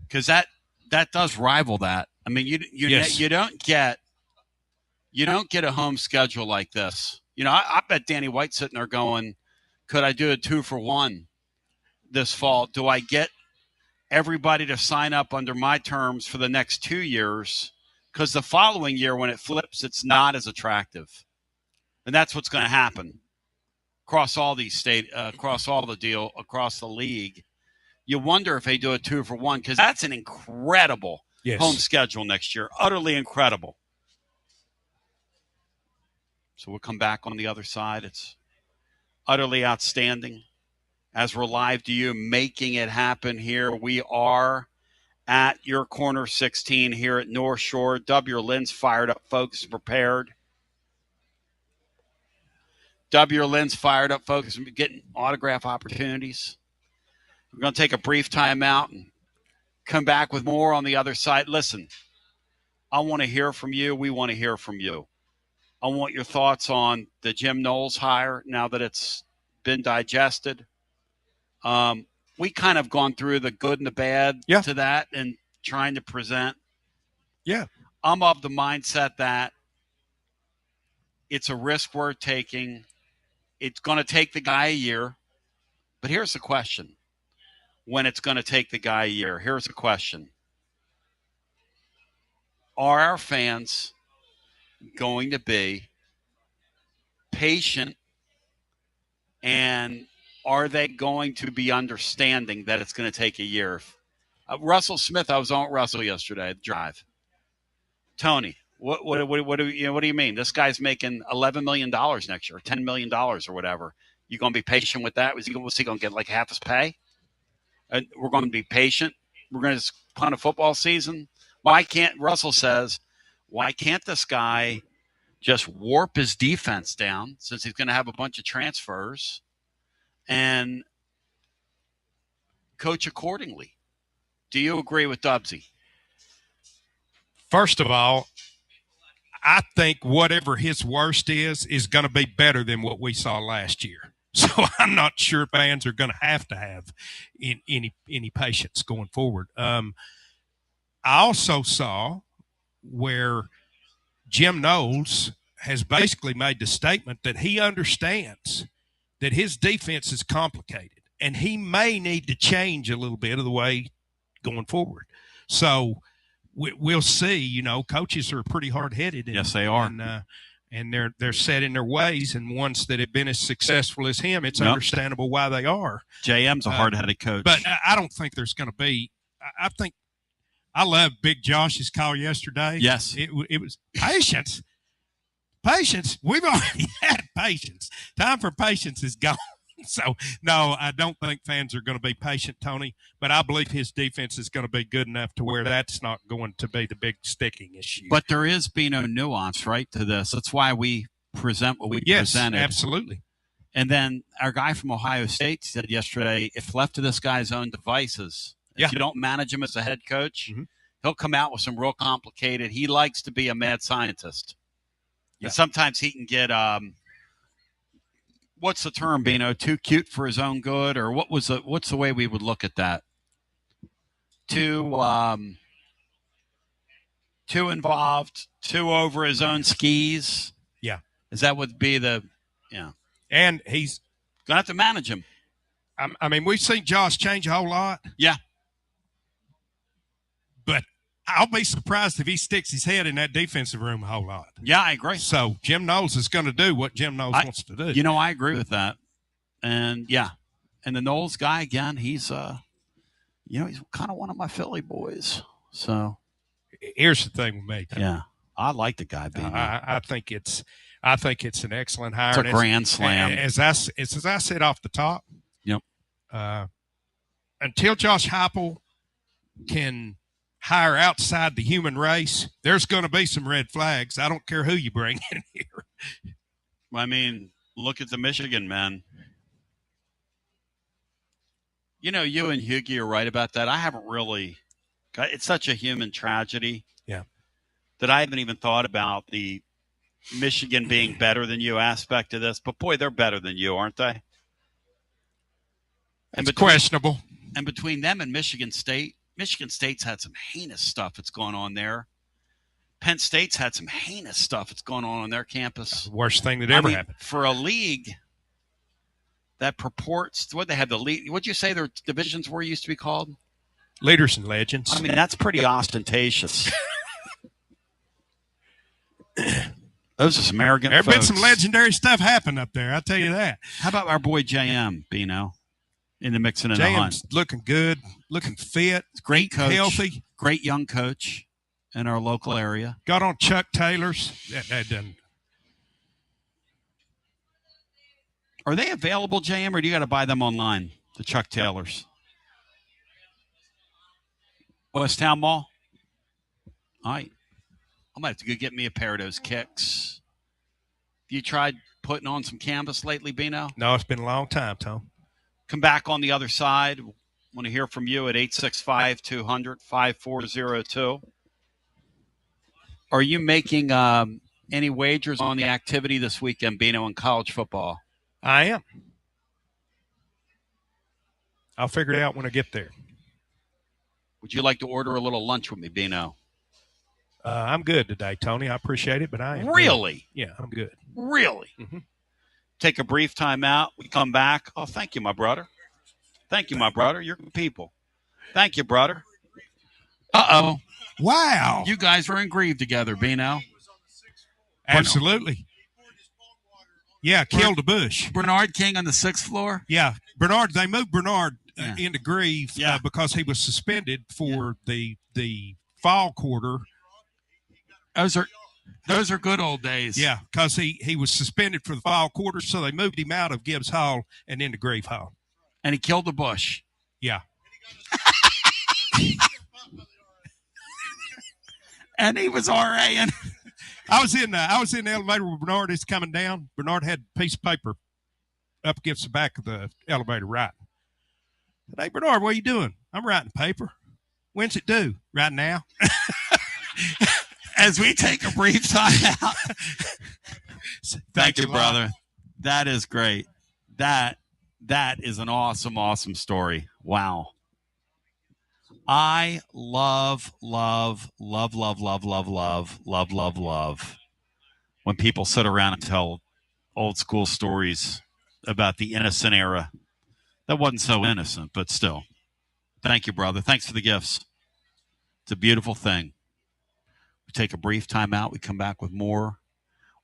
because that does rival that. I mean, you don't get a home schedule like this. I bet Danny White's sitting there going, could I do a 2-for-1 this fall? Do I get everybody to sign up under my terms for the next 2 years? Because the following year when it flips, it's not as attractive. And that's what's going to happen across all these across all the deal, across the league. You wonder if they do a 2-for-1 because that's an incredible home schedule next year. Utterly incredible. So we'll come back on the other side. It's utterly outstanding. As we're live to you, making it happen here. We are at your corner 16 here at North Shore. W. Lynn's fired up, folks, prepared. W. Lynn's fired up, folks, getting autograph opportunities. We're going to take a brief timeout and come back with more on the other side. Listen, I want to hear from you. We want to hear from you. I want your thoughts on the Jim Knowles hire now that it's been digested. We kind of gone through the good and the bad to that and trying to present. Yeah. I'm of the mindset that it's a risk worth taking. It's going to take the guy a year. But here's the question. When it's going to take the guy a year, here's the question. Are our fans going to be patient, and are they going to be understanding that it's going to take a year? Russell Smith, I was on Russell yesterday at the drive. Tony, what do you mean? This guy's making $11 million next year, $10 million or whatever. You going to be patient with that? Was he going to get like half his pay? And we're going to be patient. We're going to punt a football season. Russell says, why can't this guy just warp his defense down since he's going to have a bunch of transfers and coach accordingly? Do you agree with Dubsy? First of all, I think whatever his worst is going to be better than what we saw last year. So I'm not sure fans are going to have any patience going forward. I also saw where Jim Knowles has basically made the statement that he understands that his defense is complicated and he may need to change a little bit of the way going forward. So we'll see. Coaches are pretty hard-headed. Yes, they are. And they're set in their ways, and ones that have been as successful as him, it's understandable why they are. JM's a hard-headed coach. But I don't think there's going to be – I think – I love Big Josh's call yesterday. Yes. It was patience. Patience. We've already had patience. Time for patience is gone. So, no, I don't think fans are going to be patient, Tony, but I believe his defense is going to be good enough to where that's not going to be the big sticking issue. But there is being no nuance, right, to this. That's why we present what we presented. Yes, absolutely. And then our guy from Ohio State said yesterday, if left to this guy's own devices, if you don't manage him as a head coach, he'll come out with some real complicated – he likes to be a mad scientist. Yeah. And sometimes he can get what's the term, Bino? Too cute for his own good, or what's the way we would look at that? Too involved, too over his own skis. Yeah, is that would be the And he's gonna have to manage him. I mean, we've seen Josh change a whole lot. Yeah, but I'll be surprised if he sticks his head in that defensive room a whole lot. Yeah, I agree. So Jim Knowles is going to do what Jim Knowles wants to do. I agree with that. And, And the Knowles guy, again, he's he's kind of one of my Philly boys. So here's the thing with me. Tom. Yeah, I like the guy. I think it's an excellent hire. It's a grand slam. As I said off the top. Yep. Until Josh Heupel can hire outside the human race, there's going to be some red flags. I don't care who you bring in here. I mean, look at the Michigan men. You know, you and Hughie are right about that. I haven't really – it's such a human tragedy. Yeah. That I haven't even thought about the Michigan being better than you aspect of this. But, boy, they're better than you, aren't they? It's questionable. And between them and Michigan State's had some heinous stuff that's going on there. Penn State's had some heinous stuff that's going on their campus. The worst thing that ever happened. For a league that purports – what they have the league – what did you say their divisions were used to be called? Leaders and Legends. I mean, that's pretty ostentatious. Those are some arrogant There's folks. been some legendary stuff happen up there, I'll tell you that. How about our boy JM, Bino, in the mixing and the hunt? JM's looking good, looking fit. Great coach. Healthy. Great young coach in our local area. Got on Chuck Taylor's. That doesn't. Are they available, JM, or do you got to buy them online, the Chuck Taylors? West Town Mall? All right. I might have to go get me a pair of those kicks. You tried putting on some canvas lately, Bino? No, it's been a long time, Tom. Come back on the other side. Want to hear from you at 865-200-5402. Are you making any wagers on the activity this weekend, Bino, in college football? I am. I'll figure it out when I get there. Would you like to order a little lunch with me, Bino? I'm good today, Tony. I appreciate it, but I am really? Good. Yeah, I'm good. Really? Mm-hmm. Take a brief time out. We come back. Oh, thank you, my brother. Thank you, my brother. You're good people. Thank you, brother. Uh-oh. Wow. You guys were in Grieve together, Bino. Absolutely. Yeah, killed a bush. Bernard King on the 6th floor? Yeah. Bernard, they moved Bernard into Grieve because he was suspended for the fall quarter. Those are good old days. Yeah, because he was suspended for the fall quarter, so they moved him out of Gibbs Hall and into Grieve Hall. And he killed the bush. Yeah. And he was RAing. I was in the elevator with Bernard. He's coming down. Bernard had a piece of paper up against the back of the elevator writing. I said, "Hey, Bernard, what are you doing?" "I'm writing paper." "When's it due?" "Right now." As we take a brief time out. Thank you, brother. That is great. That is an awesome, awesome story. Wow. I love when people sit around and tell old school stories about the innocent era. That wasn't so innocent, but still. Thank you, brother. Thanks for the gifts. It's a beautiful thing. We take a brief time out. We come back with more.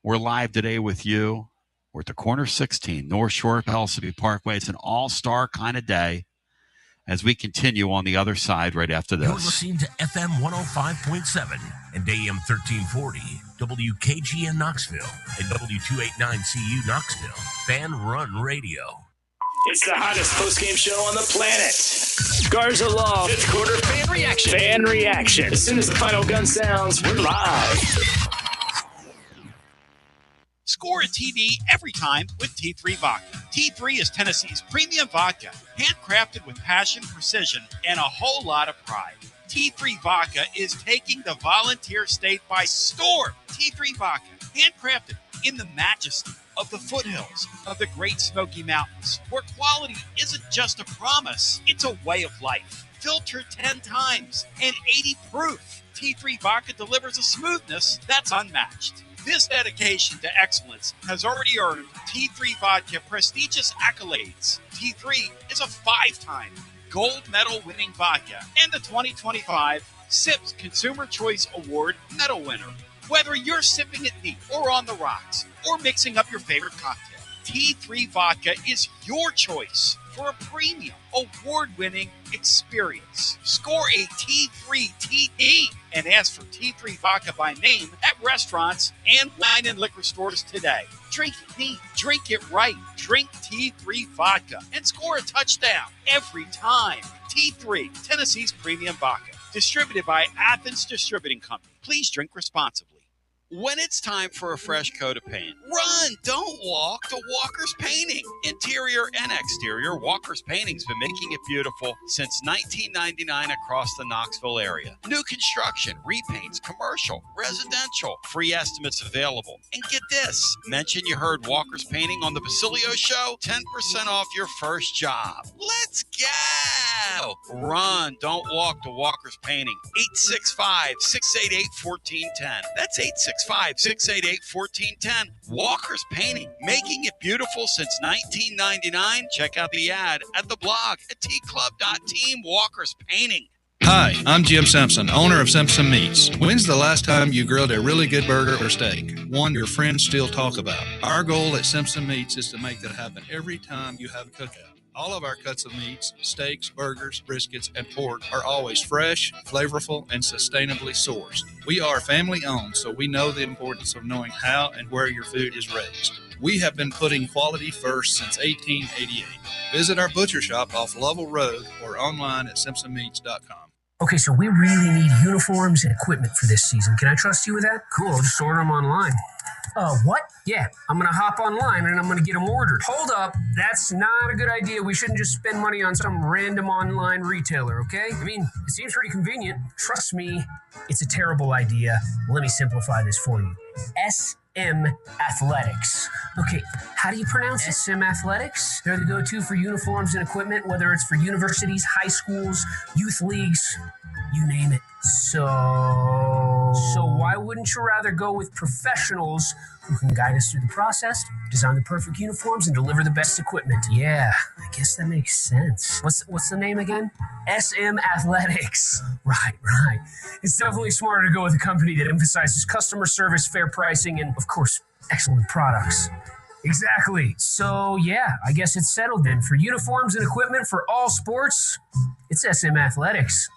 We're live today with you. We're at the corner 16, North Shore of Pellissippi Parkway. It's an all-star kind of day as we continue on the other side right after this. You're listening to FM 105.7 and AM 1340, WKGN Knoxville, and W289CU Knoxville, Fanrun Radio. It's the hottest post-game show on the planet. Garza Law, fifth quarter fan reaction. Fan reaction. As soon as the final gun sounds, we're live. Score a TD every time with T3 Vodka. T3 is Tennessee's premium vodka, handcrafted with passion, precision, and a whole lot of pride. T3 Vodka is taking the Volunteer State by storm. T3 Vodka, handcrafted in the majesty of the foothills of the Great Smoky Mountains, where quality isn't just a promise, it's a way of life. Filtered 10 times and 80 proof, T3 Vodka delivers a smoothness that's unmatched. This dedication to excellence has already earned T3 Vodka prestigious accolades. T3 is a 5-time gold medal winning vodka and the 2025 SIPS Consumer Choice Award medal winner. Whether you're sipping it neat or on the rocks or mixing up your favorite cocktail, T3 Vodka is your choice for a premium, award-winning experience. Score a T3 TD and ask for T3 Vodka by name at restaurants and wine and liquor stores today. Drink it neat, drink it right. Drink T3 Vodka and score a touchdown every time. T3, Tennessee's premium vodka. Distributed by Athens Distributing Company. Please drink responsibly. When it's time for a fresh coat of paint, run, don't walk to Walker's Painting. Interior and exterior, Walker's Painting's been making it beautiful since 1999 across the Knoxville area. New construction, repaints, commercial, residential, free estimates available. And get this, mention you heard Walker's Painting on the Basilio show, 10% off your first job. Let's go! Run, don't walk to Walker's Painting. 865-688-1410. That's 865-688-1410. Walker's Painting, making it beautiful since 1999. Check out the ad at the blog at tclub.team. Walker's Painting. Hi, I'm Jim Simpson, owner of Simpson Meats. When's the last time you grilled a really good burger or steak? One your friends still talk about. Our goal at Simpson Meats is to make that happen every time you have a cookout. All of our cuts of meats, steaks, burgers, briskets, and pork are always fresh, flavorful, and sustainably sourced. We are family-owned, so we know the importance of knowing how and where your food is raised. We have been putting quality first since 1888. Visit our butcher shop off Lovell Road or online at simpsonmeats.com. Okay, so we really need uniforms and equipment for this season. Can I trust you with that? Cool, I'll just order them online. What? Yeah, I'm going to hop online and I'm going to get them ordered. Hold up, that's not a good idea. We shouldn't just spend money on some random online retailer, okay? I mean, it seems pretty convenient. Trust me, it's a terrible idea. Let me simplify this for you. SM Athletics. Okay, how do you pronounce it? SM Athletics? They're the go-to for uniforms and equipment, whether it's for universities, high schools, youth leagues, you name it. So why wouldn't you rather go with professionals who can guide us through the process, design the perfect uniforms, and deliver the best equipment? Yeah, I guess that makes sense. What's the name again? SM Athletics. Right. It's definitely smarter to go with a company that emphasizes customer service, fair pricing, and, of course, excellent products. Exactly. So, yeah, I guess it's settled then. For uniforms and equipment for all sports, it's SM Athletics.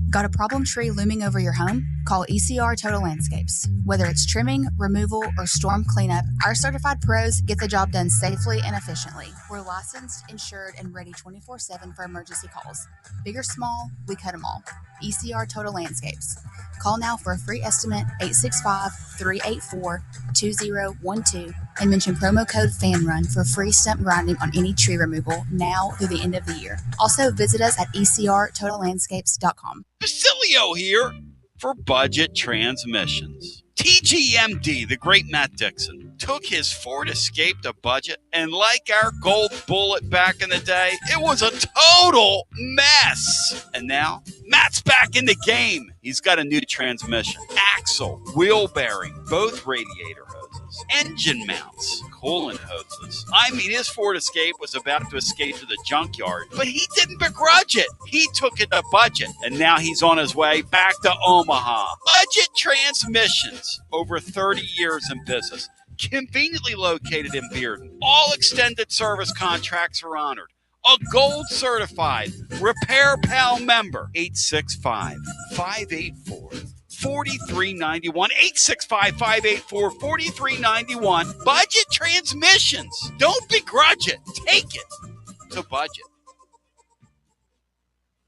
Got a problem tree looming over your home? Call ECR Total Landscapes. Whether it's trimming, removal, or storm cleanup, our certified pros get the job done safely and efficiently. We're licensed, insured, and ready 24/7 for emergency calls. Big or small, we cut them all. ECR Total Landscapes. Call now for a free estimate, 865-384-2012, and mention promo code FANRUN for free stump grinding on any tree removal now through the end of the year. Also, visit us at ecrtotallandscapes.com. Basilio here for Budget Transmissions. TGMD, the great Matt Dixon, took his Ford Escape to budget, and like our Gold Bullet back in the day, it was a total mess. And now, Matt's back in the game. He's got a new transmission, axle, wheel bearing, both radiator hoses, engine mounts, coolant hoses. I mean, his Ford Escape was about to escape to the junkyard, but he didn't begrudge it. He took it to budget, and now he's on his way back to Omaha. Budget Transmissions, over 30 years in business, conveniently located in Bearden. All extended service contracts are honored. A gold certified Repair Pal member. 865-584-4391. 865-584-4391. Budget Transmissions. Don't begrudge it. Take it to budget.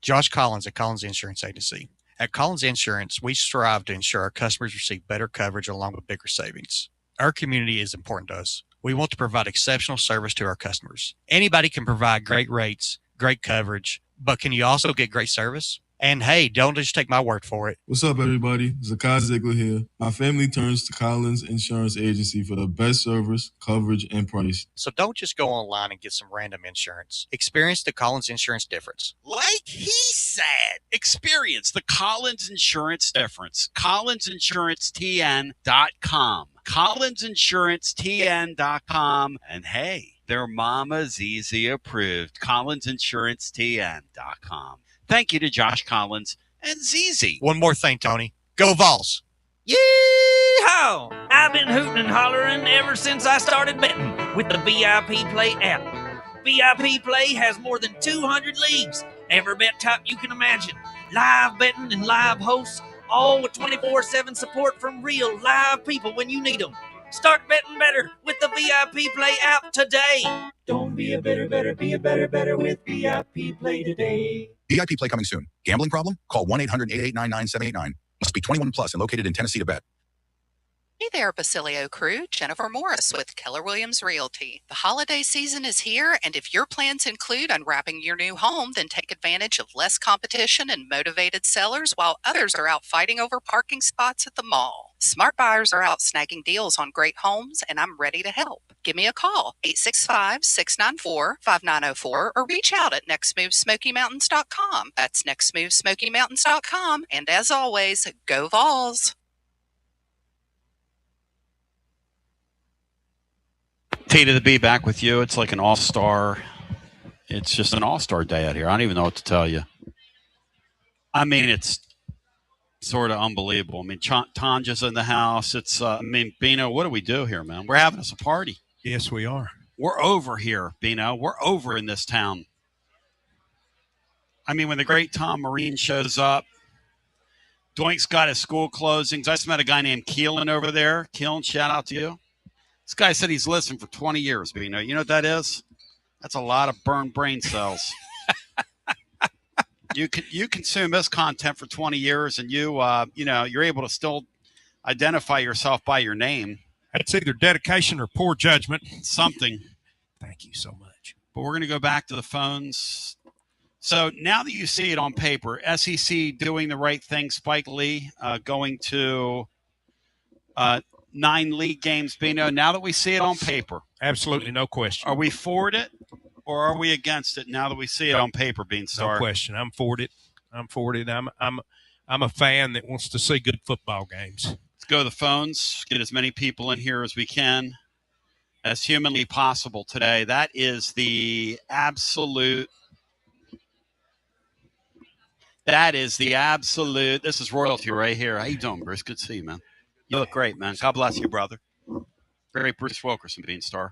Josh Collins at Collins Insurance Agency. At Collins Insurance, we strive to ensure our customers receive better coverage along with bigger savings. Our community is important to us. We want to provide exceptional service to our customers. Anybody can provide great rates, great coverage, but can you also get great service? And hey, don't just take my word for it. What's up, everybody? Zakai Ziegler here. My family turns to Collins Insurance Agency for the best service, coverage, and price. So don't just go online and get some random insurance. Experience the Collins Insurance difference. Like he said, experience the Collins Insurance difference. CollinsInsuranceTN.com. CollinsInsuranceTN.com. And hey, their Mama's Easy approved. CollinsInsuranceTN.com. Thank you to Josh Collins and ZZ. One more thing, Tony. Go Vols. Yee-haw! I've been hooting and hollering ever since I started betting. with the VIP Play app. VIP Play has more than 200 leagues, every bet type you can imagine, live betting and live hosts, all with 24/7 support from real live people when you need them. Start betting better with the VIP Play app today. Don't be a better, be a better with VIP Play today. VIP Play coming soon. Gambling problem? Call 1-800-889-9789. Must be 21 plus and located in Tennessee to bet. Hey there, Basilio crew. Jennifer Morris with Keller Williams Realty. The holiday season is here, and if your plans include unwrapping your new home, then take advantage of less competition and motivated sellers while others are out fighting over parking spots at the mall. Smart buyers are out snagging deals on great homes, and I'm ready to help. Give me a call, 865-694-5904, or reach out at nextmovesmokymountains.com. That's nextmovesmokymountains.com. And as always, go Vols! T to the B back with you. It's like an all-star. It's just an all-star day out here. I don't even know what to tell you. I mean, it's sort of unbelievable. I mean, Tanja's in the house. It's, Bino, what do we do here, man? We're having us a party. Yes, we are. We're over here, Bino. We're over in this town. I mean, when the great Tom Marine shows up, Doink's got his school closings. I just met a guy named Keelan over there. Keelan, shout out to you. This guy said he's listened for 20 years, Bino. You know what that is? That's a lot of burned brain cells. You consume this content for 20 years, and you're able to still identify yourself by your name. That's either dedication or poor judgment. Something. Thank you so much. But we're going to go back to the phones. So now that you see it on paper, SEC doing the right thing, Spike Lee going to 9 league games, Bino, now that we see it on paper. Absolutely, no question. Are we for it or are we against it now that we see it on paper, Beanstar? No question. I'm for it. I'm a fan that wants to see good football games. Let's go to the phones, get as many people in here as we can, as humanly possible today. That is the absolute. This is royalty right here. How you doing, Bruce? Good to see you, man. You look great, man. God bless you, brother. Great Bruce Wilkerson, Beanstar.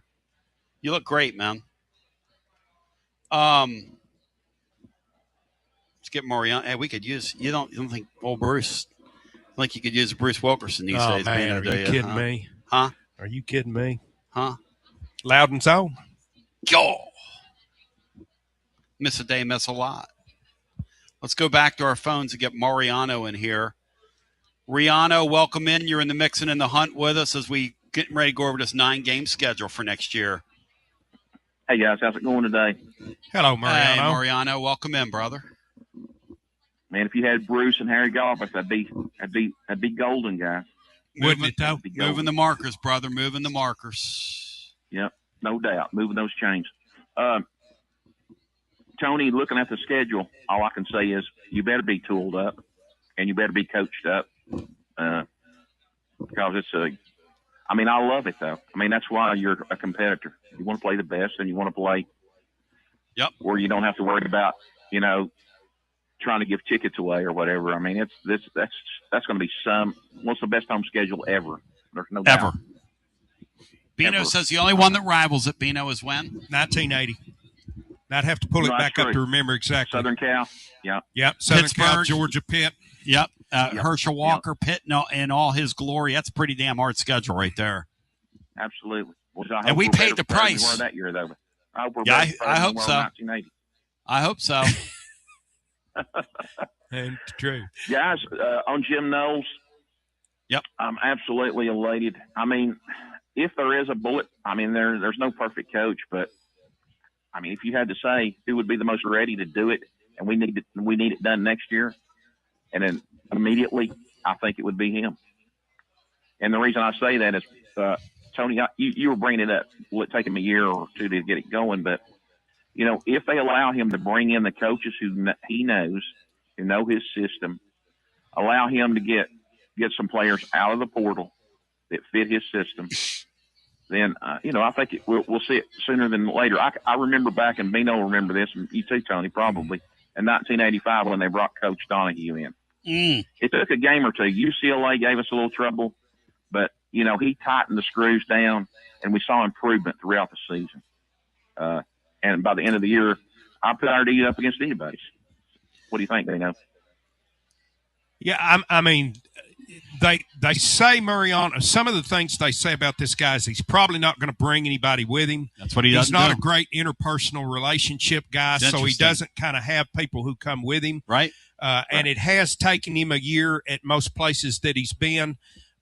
You look great, man. Let's get Mariano. Hey, we could use. You don't think old Bruce? Like you could use Bruce Wilkerson these days? Man, are you kidding me? Huh? Are you kidding me? Huh? Loudon's on. Yo. Miss a day, miss a lot. Let's go back to our phones and get Mariano in here. Riano, welcome in. You're in the mix and in the hunt with us as we getting ready to go over this 9-game schedule for next year. Hey guys, how's it going today? Hello, Mariano. Hey, Mariano, welcome in, brother. Man, if you had Bruce and Harry Goffis, that'd be golden, guys. Wouldn't it though? Moving the markers, brother. Moving the markers. Yep, no doubt. Moving those chains. Tony, looking at the schedule, all I can say is you better be tooled up and you better be coached up. Because I love it though. I mean, that's why you're a competitor. You want to play the best and you want to play where you don't have to worry about, trying to give tickets away or whatever. I mean, that's going to be what's the best home schedule ever. There's no doubt. Ever. Bino says the only one that rivals it, Bino, is when? 1980. I'd have to pull it back up to remember exactly. Southern Cal. Yep. Yep. Southern Pittsburgh. Cal, Georgia, Pitt. Yep. Herschel Walker, Pitt, in all his glory. That's a pretty damn hard schedule right there. Absolutely. Well, and we paid the price. We were that year, though. I hope so. 1980. I hope so. And true. Guys, on Jim Knowles, yep, I'm absolutely elated. I mean, if there is a bullet, I mean, there's no perfect coach, but I mean, if you had to say who would be the most ready to do it, and we need it done next year, and then immediately, I think it would be him. And the reason I say that is, Tony, you were bringing it up. Will it take him a year or two to get it going? But if they allow him to bring in the coaches who he knows, who know his system, allow him to get some players out of the portal that fit his system, then, I think we'll see it sooner than later. I remember back, and Bino will remember this, and you too, Tony, probably, in 1985 when they brought Coach Donahue in. It took a game or two. UCLA gave us a little trouble, but, he tightened the screws down, and we saw improvement throughout the season. And by the end of the year, I put RD up against anybody. What do you think, Dino? Yeah, I mean, they say Mariano. Some of the things they say about this guy is he's probably not going to bring anybody with him. That's what he does. He's not do. A great interpersonal relationship guy, so he doesn't kind of have people who come with him. Right. And it has taken him a year at most places that he's been,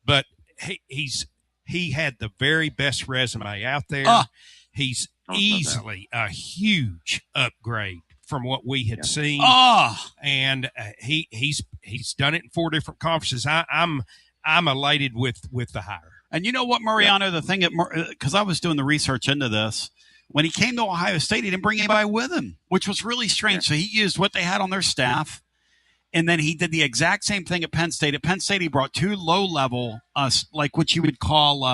but he had the very best resume out there. He's easily a huge upgrade from what we had seen. And he's done it in 4 different conferences. I'm elated with the hire. And you know what, Mariano, the thing because I was doing the research into this, when he came to Ohio State, he didn't bring anybody with him, which was really strange. So he used what they had on their staff, and then he did the exact same thing at Penn State. At Penn State, he brought 2 low-level, like what you would call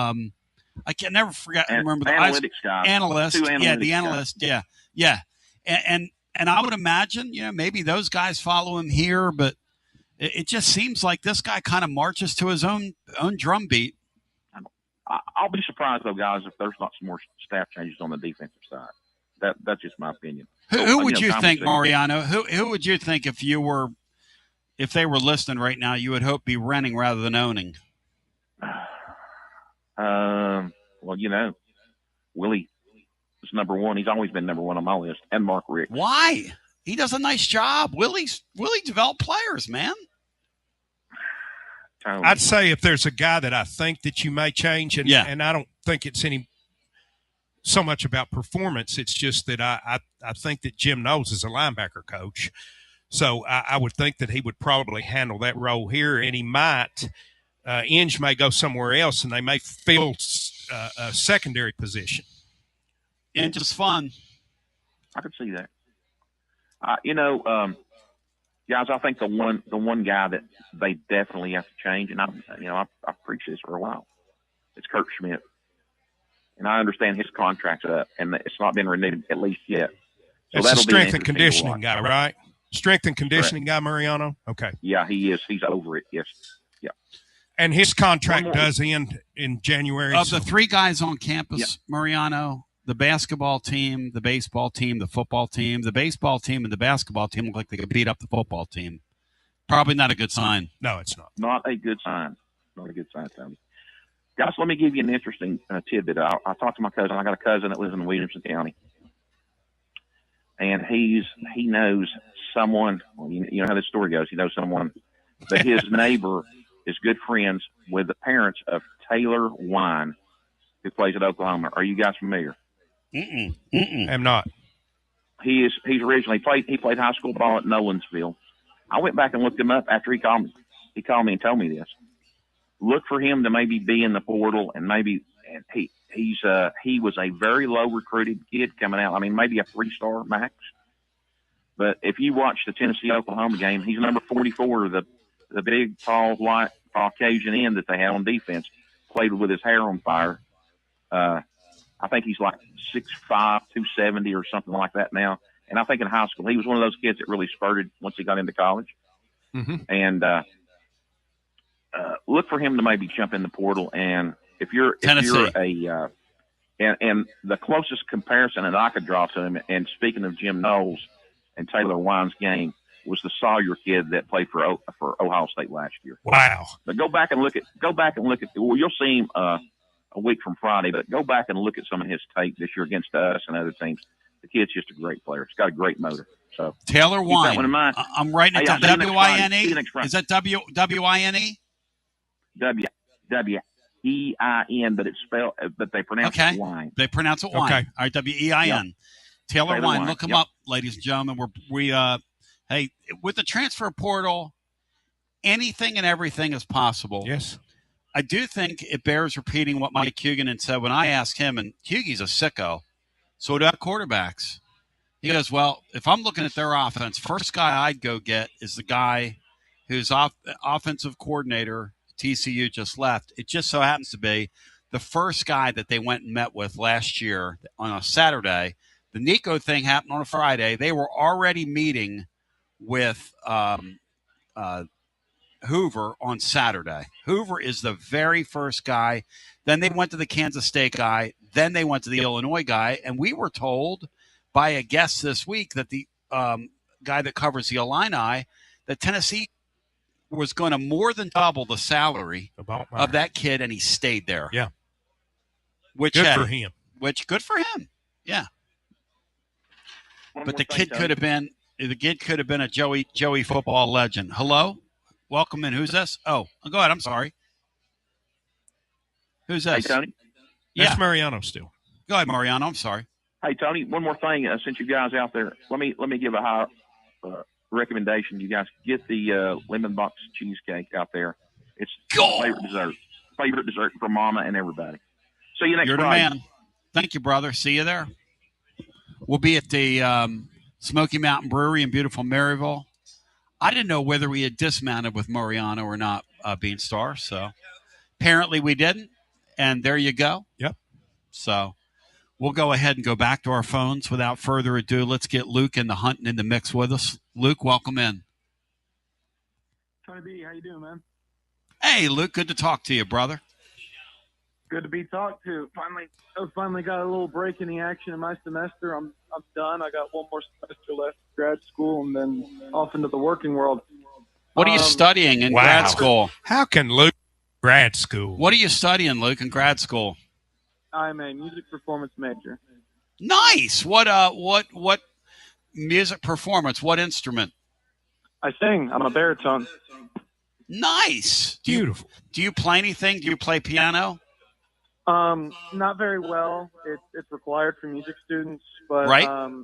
I can never forget. Remember the analytics guys. Analyst, the analyst, guys. yeah. And I would imagine, maybe those guys follow him here, but it just seems like this guy kind of marches to his own drum beat. I'll be surprised, though, guys, if there's not some more staff changes on the defensive side. That's just my opinion. Who would you think, Mariano? Who would you think if they were listening right now, you would hope be renting rather than owning? Well, Willie is number one. He's always been number one on my list, and Mark Richt. Why? He does a nice job. Willie developed players, man. I'd say if there's a guy that I think that you may change, and I don't think it's any so much about performance. It's just that I think that Jim Knowles is a linebacker coach. So I would think that he would probably handle that role here, and he might. Inge may go somewhere else, and they may fill a secondary position. Inge is fun. I could see that. Guys, I think the one guy that they definitely have to change, and I've preached this for a while, it's Kurt Schmidt. And I understand his contract's up, and it's not been renewed at least yet. So that's a strength and conditioning guy, right? Strength and conditioning guy, Mariano? Okay. Yeah, he is. He's over it, yes. Yeah. And his contract does end in January. Of the 3 guys on campus, Mariano, the basketball team, the baseball team, the football team, the baseball team and the basketball team look like they could beat up the football team. Probably not a good sign. No, it's not. Not a good sign. Not a good sign, Tony. Guys, let me give you an interesting tidbit. I talked to my cousin. I got a cousin that lives in Williamson County. And he knows someone, well, you know how this story goes. He knows someone, but his neighbor is good friends with the parents of Taylor Wine, who plays at Oklahoma. Are you guys familiar? I'm not. He's originally played high school ball at Nolensville. I went back and looked him up after he called me. He called me and told me this. Look for him to maybe be in the portal, and he was a very low recruited kid coming out. I mean, maybe a 3-star max. But if you watch the Tennessee-Oklahoma game, he's number 44, the big, tall, white Caucasian end that they had on defense, played with his hair on fire. I think he's like 6'5", 270 or something like that now. And I think in high school, he was one of those kids that really spurted once he got into college. Mm-hmm. And look for him to maybe jump in the portal. And if you're a and the closest comparison that I could draw to him, and speaking of Jim Knowles and Taylor Wine's game, was the Sawyer kid that played for Ohio State last year. Wow! But go back and look at. Well, you'll see him a week from Friday. But go back and look at some of his tape this year against us and other teams. The kid's just a great player. He's got a great motor. So Taylor Wine. That one in mind. I'm writing it down. W-I-N-E. Is that W-I-N-E? W-E-I-N, but it's spelled, but they pronounce it Wine. They pronounce it Wine. Okay. All right, W-E-I-N. Yep. Taylor Wine. Look him up, ladies and gentlemen. Hey, with the transfer portal, anything and everything is possible. Yes. I do think it bears repeating what Mike Huguenin said when I asked him, and Hughie's a sicko, so about quarterbacks. He goes, well, if I'm looking at their offense, first guy I'd go get is the guy whose offensive coordinator, TCU, just left. It just so happens to be the first guy that they went and met with last year on a Saturday. The Nico thing happened on a Friday. They were already meeting with Hoover on Saturday. Hoover is the very first guy. Then they went to the Kansas State guy. Then they went to the Illinois guy. And we were told by a guest this week that the guy that covers the Illini, that Tennessee was going to more than double the salary of that kid, and he stayed there. Yeah. Which good for him. Which good for him. Yeah. But the kid could have been a Joey football legend. Hello? Welcome in. Who's this? Oh, go ahead. I'm sorry. Who's this? Hey, Tony. That's Mariano still. Go ahead, Mariano. I'm sorry. Hey, Tony, one more thing. Since you guys out there, let me give a high recommendation. You guys get the lemon box cheesecake out there. It's favorite dessert for Mama and everybody. See you next You're Friday. the man. Thank you, brother. See you there. We'll be at the Smoky Mountain Brewery in beautiful Maryville. I didn't know whether we had dismounted with Mariano or not, Beanstar. So apparently we didn't. And there you go. Yep. So we'll go ahead and go back to our phones without further ado. Let's get Luke in the hunting in the mix with us. Luke, welcome in. Tony B, how you doing, man? Hey, Luke, good to talk to you, brother. Good to be talked to. I finally got a little break in the action in my semester. I'm done. I got one more semester left of grad school and then off into the working world. What are you studying in grad school? How can Luke grad school? What are you studying, Luke, in grad school? I'm a music performance major. Nice. What music performance? What instrument? I sing. I'm a baritone. Nice. Beautiful. Do you play anything? Do you play piano? Not very well. It's required for music students, but right. I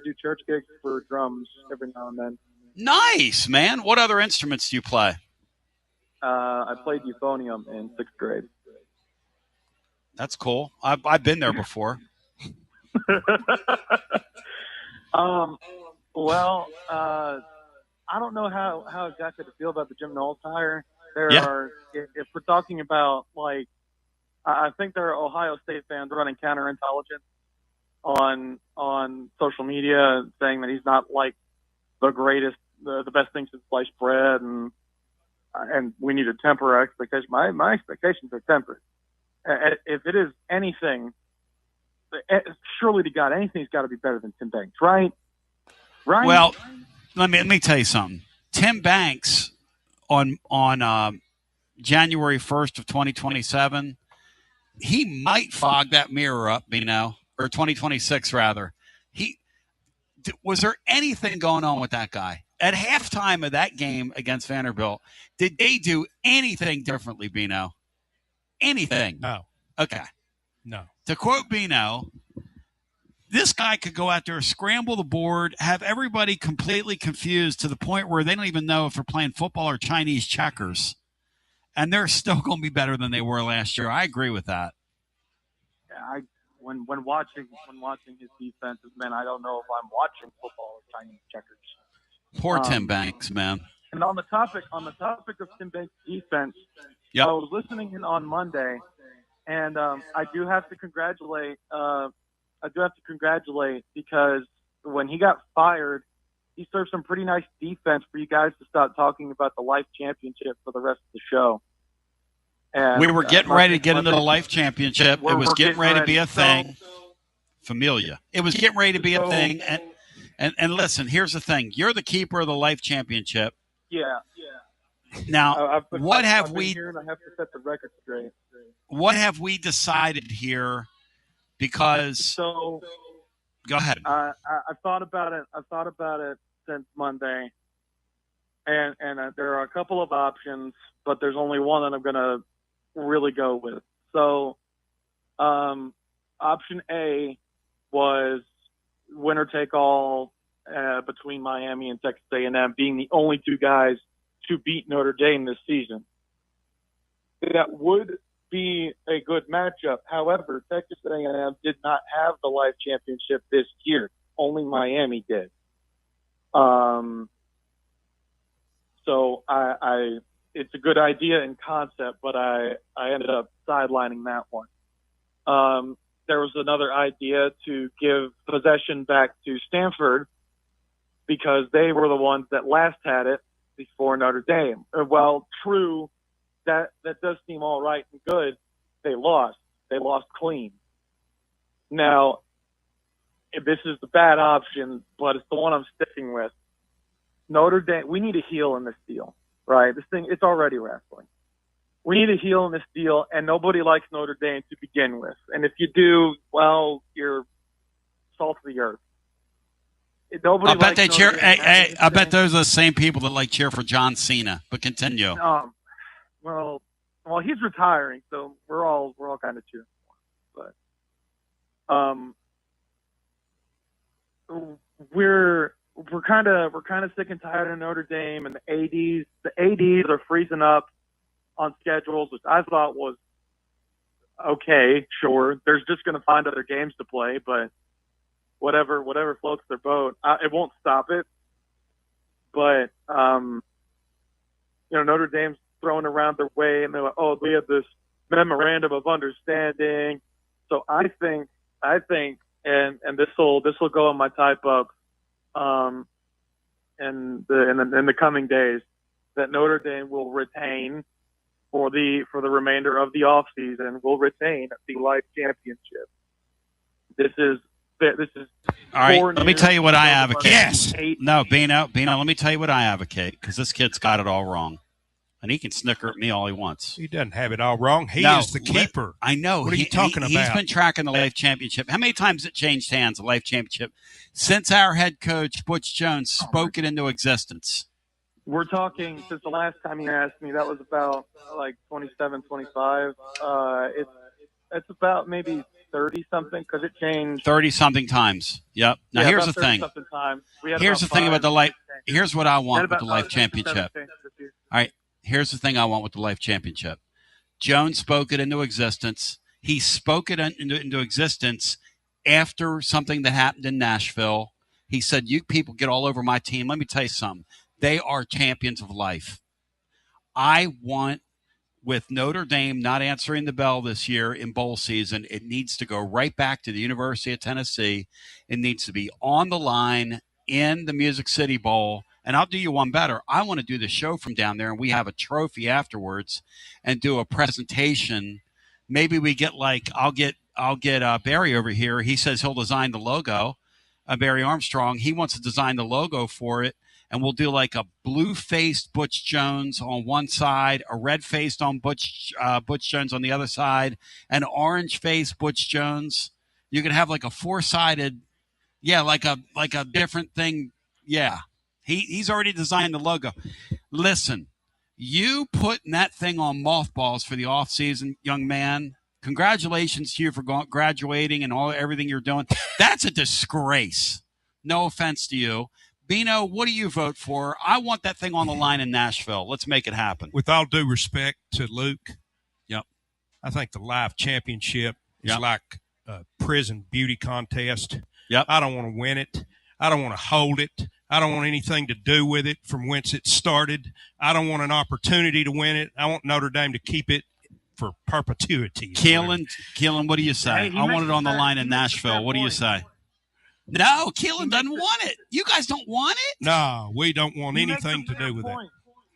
do church gigs for drums every now and then. Nice, man. What other instruments do you play? I played euphonium in 6th grade. That's cool. I've been there before. Well, I don't know how exactly to feel about the Jim Knowles hire. If we're talking about, like, I think there are Ohio State fans running counterintelligence on social media, saying that he's not like the greatest, the best thing since sliced bread, and we need to temper our expectations. My expectations are tempered. If it is anything, surely to God, anything's got to be better than Tim Banks, right? Right. Well, let me tell you something. Tim Banks on January 1st of 2027, he might fog that mirror up, or 2026 rather. Was there anything going on with that guy at halftime of that game against Vanderbilt? Did they do anything differently, Bino? Anything? No. Okay. No. To quote Bino, this guy could go out there, scramble the board, have everybody completely confused to the point where they don't even know if they're playing football or Chinese checkers, and they're still going to be better than they were last year. I agree with that. Yeah, when watching his defenses, man, I don't know if I'm watching football or Chinese checkers. Poor Tim Banks, man. And on the topic of Tim Banks' defense, I was listening in on Monday, and I do have to congratulate. Because when he got fired, he served some pretty nice defense for you guys to stop talking about the Life Championship for the rest of the show. And we were getting ready to get into the Life Championship. It was getting ready to be a thing. Familia. It was getting ready to be a thing. And listen, here's the thing. You're the keeper of the Life Championship. Yeah. Now, what have we here, and I have to set the record straight. What have we decided here? Because go ahead. I've thought about it since Monday, and there are a couple of options, but there's only one that I'm going to really go with. So, option A was winner take all between Miami and Texas A&M, being the only two guys to beat Notre Dame this season. That would be a good matchup. However, Texas A&M did not have the Life Championship this year. Only Miami did. So it's a good idea in concept, but I ended up sidelining that one. There was another idea to give possession back to Stanford because they were the ones that last had it, before Notre Dame. Well, true, that does seem all right and good. They lost. They lost clean. Now, this is the bad option, but it's the one I'm sticking with. Notre Dame, we need a heel in this deal, right? This thing, it's already wrestling. We need a heel in this deal, and nobody likes Notre Dame to begin with. And if you do, well, you're salt of the earth. Nobody I bet likes they Notre cheer. Dame. Hey, I bet those are the same people that like cheer for John Cena. But continue. Well, he's retiring, so we're all kind of cheering for him. But we're kind of sick and tired of Notre Dame and the ADs. The ADs are freezing up on schedules, which I thought was okay. Sure, they're just going to find other games to play, but whatever floats their boat. It won't stop it. But Notre Dame's throwing around their way, and they're like, "Oh, we have this memorandum of understanding." So I think, and this will go on my type up, in the coming days, that Notre Dame will retain for the remainder of the offseason, will retain the Life Championship. This is all right. Let me tell you what I advocate. Yes. No, Bino. Let me tell you what I advocate, because this kid's got it all wrong, and he can snicker at me all he wants. He doesn't have it all wrong. He is the keeper. I know. What are you talking about? He's been tracking the Life Championship. How many times has it changed hands, the Life Championship, since our head coach, Butch Jones, spoke it into existence? We're talking, since the last time you asked me, that was about like 27, 25. It's about maybe 30-something, because it changed. 30-something times. Yep. Now, here's the thing. Here's the thing about the Life. Here's what I want with the Life Championship. All right. Here's the thing I want with the Life Championship. Jones spoke it into existence. He spoke it into existence after something that happened in Nashville. He said, "You people get all over my team. Let me tell you something. They are champions of life." I want, with Notre Dame not answering the bell this year in bowl season, it needs to go right back to the University of Tennessee. It needs to be on the line in the Music City Bowl. And I'll do you one better. I want to do the show from down there, and we have a trophy afterwards and do a presentation. Maybe we get I'll get Barry over here. He says he'll design the logo. Barry Armstrong, he wants to design the logo for it. And we'll do like a blue-faced Butch Jones on one side, a red-faced on Butch Jones on the other side, an orange-faced Butch Jones. You could have like a four-sided, like a different thing. Yeah, he's already designed the logo. Listen, you putting that thing on mothballs for the off-season, young man. Congratulations to you for graduating and everything you're doing. That's a disgrace. No offense to you. Bino, what do you vote for? I want that thing on the line in Nashville. Let's make it happen. With all due respect to Luke, yep, I think the Life Championship is like a prison beauty contest. Yep. I don't want to win it. I don't want to hold it. I don't want anything to do with it from whence it started. I don't want an opportunity to win it. I want Notre Dame to keep it for perpetuity. Keelan, what do you say? I want it on the line in Nashville. What do you say? No, Keelan doesn't want it. You guys don't want it? No, we don't want anything to do with it.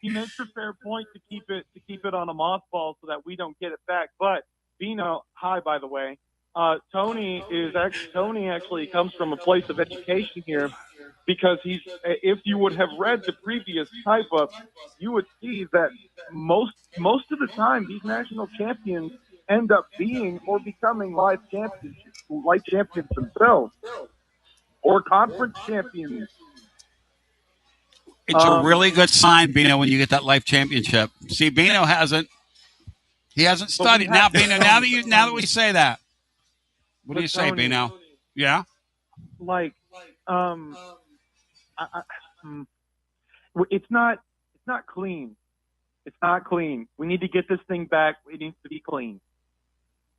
He makes a fair point to keep it on a mothball so that we don't get it back. But Bino, hi, by the way. Tony actually comes from a place of education here, because if you would have read the previous type up, you would see that most of the time these national champions end up being or becoming life champions themselves, or conference champions. It's a really good sign, Bino, when you get that life championship. See, Bino hasn't studied. Now, Bino, now that we say that, what do you say, Bino? Yeah? It's not clean. It's not clean. We need to get this thing back. It needs to be clean.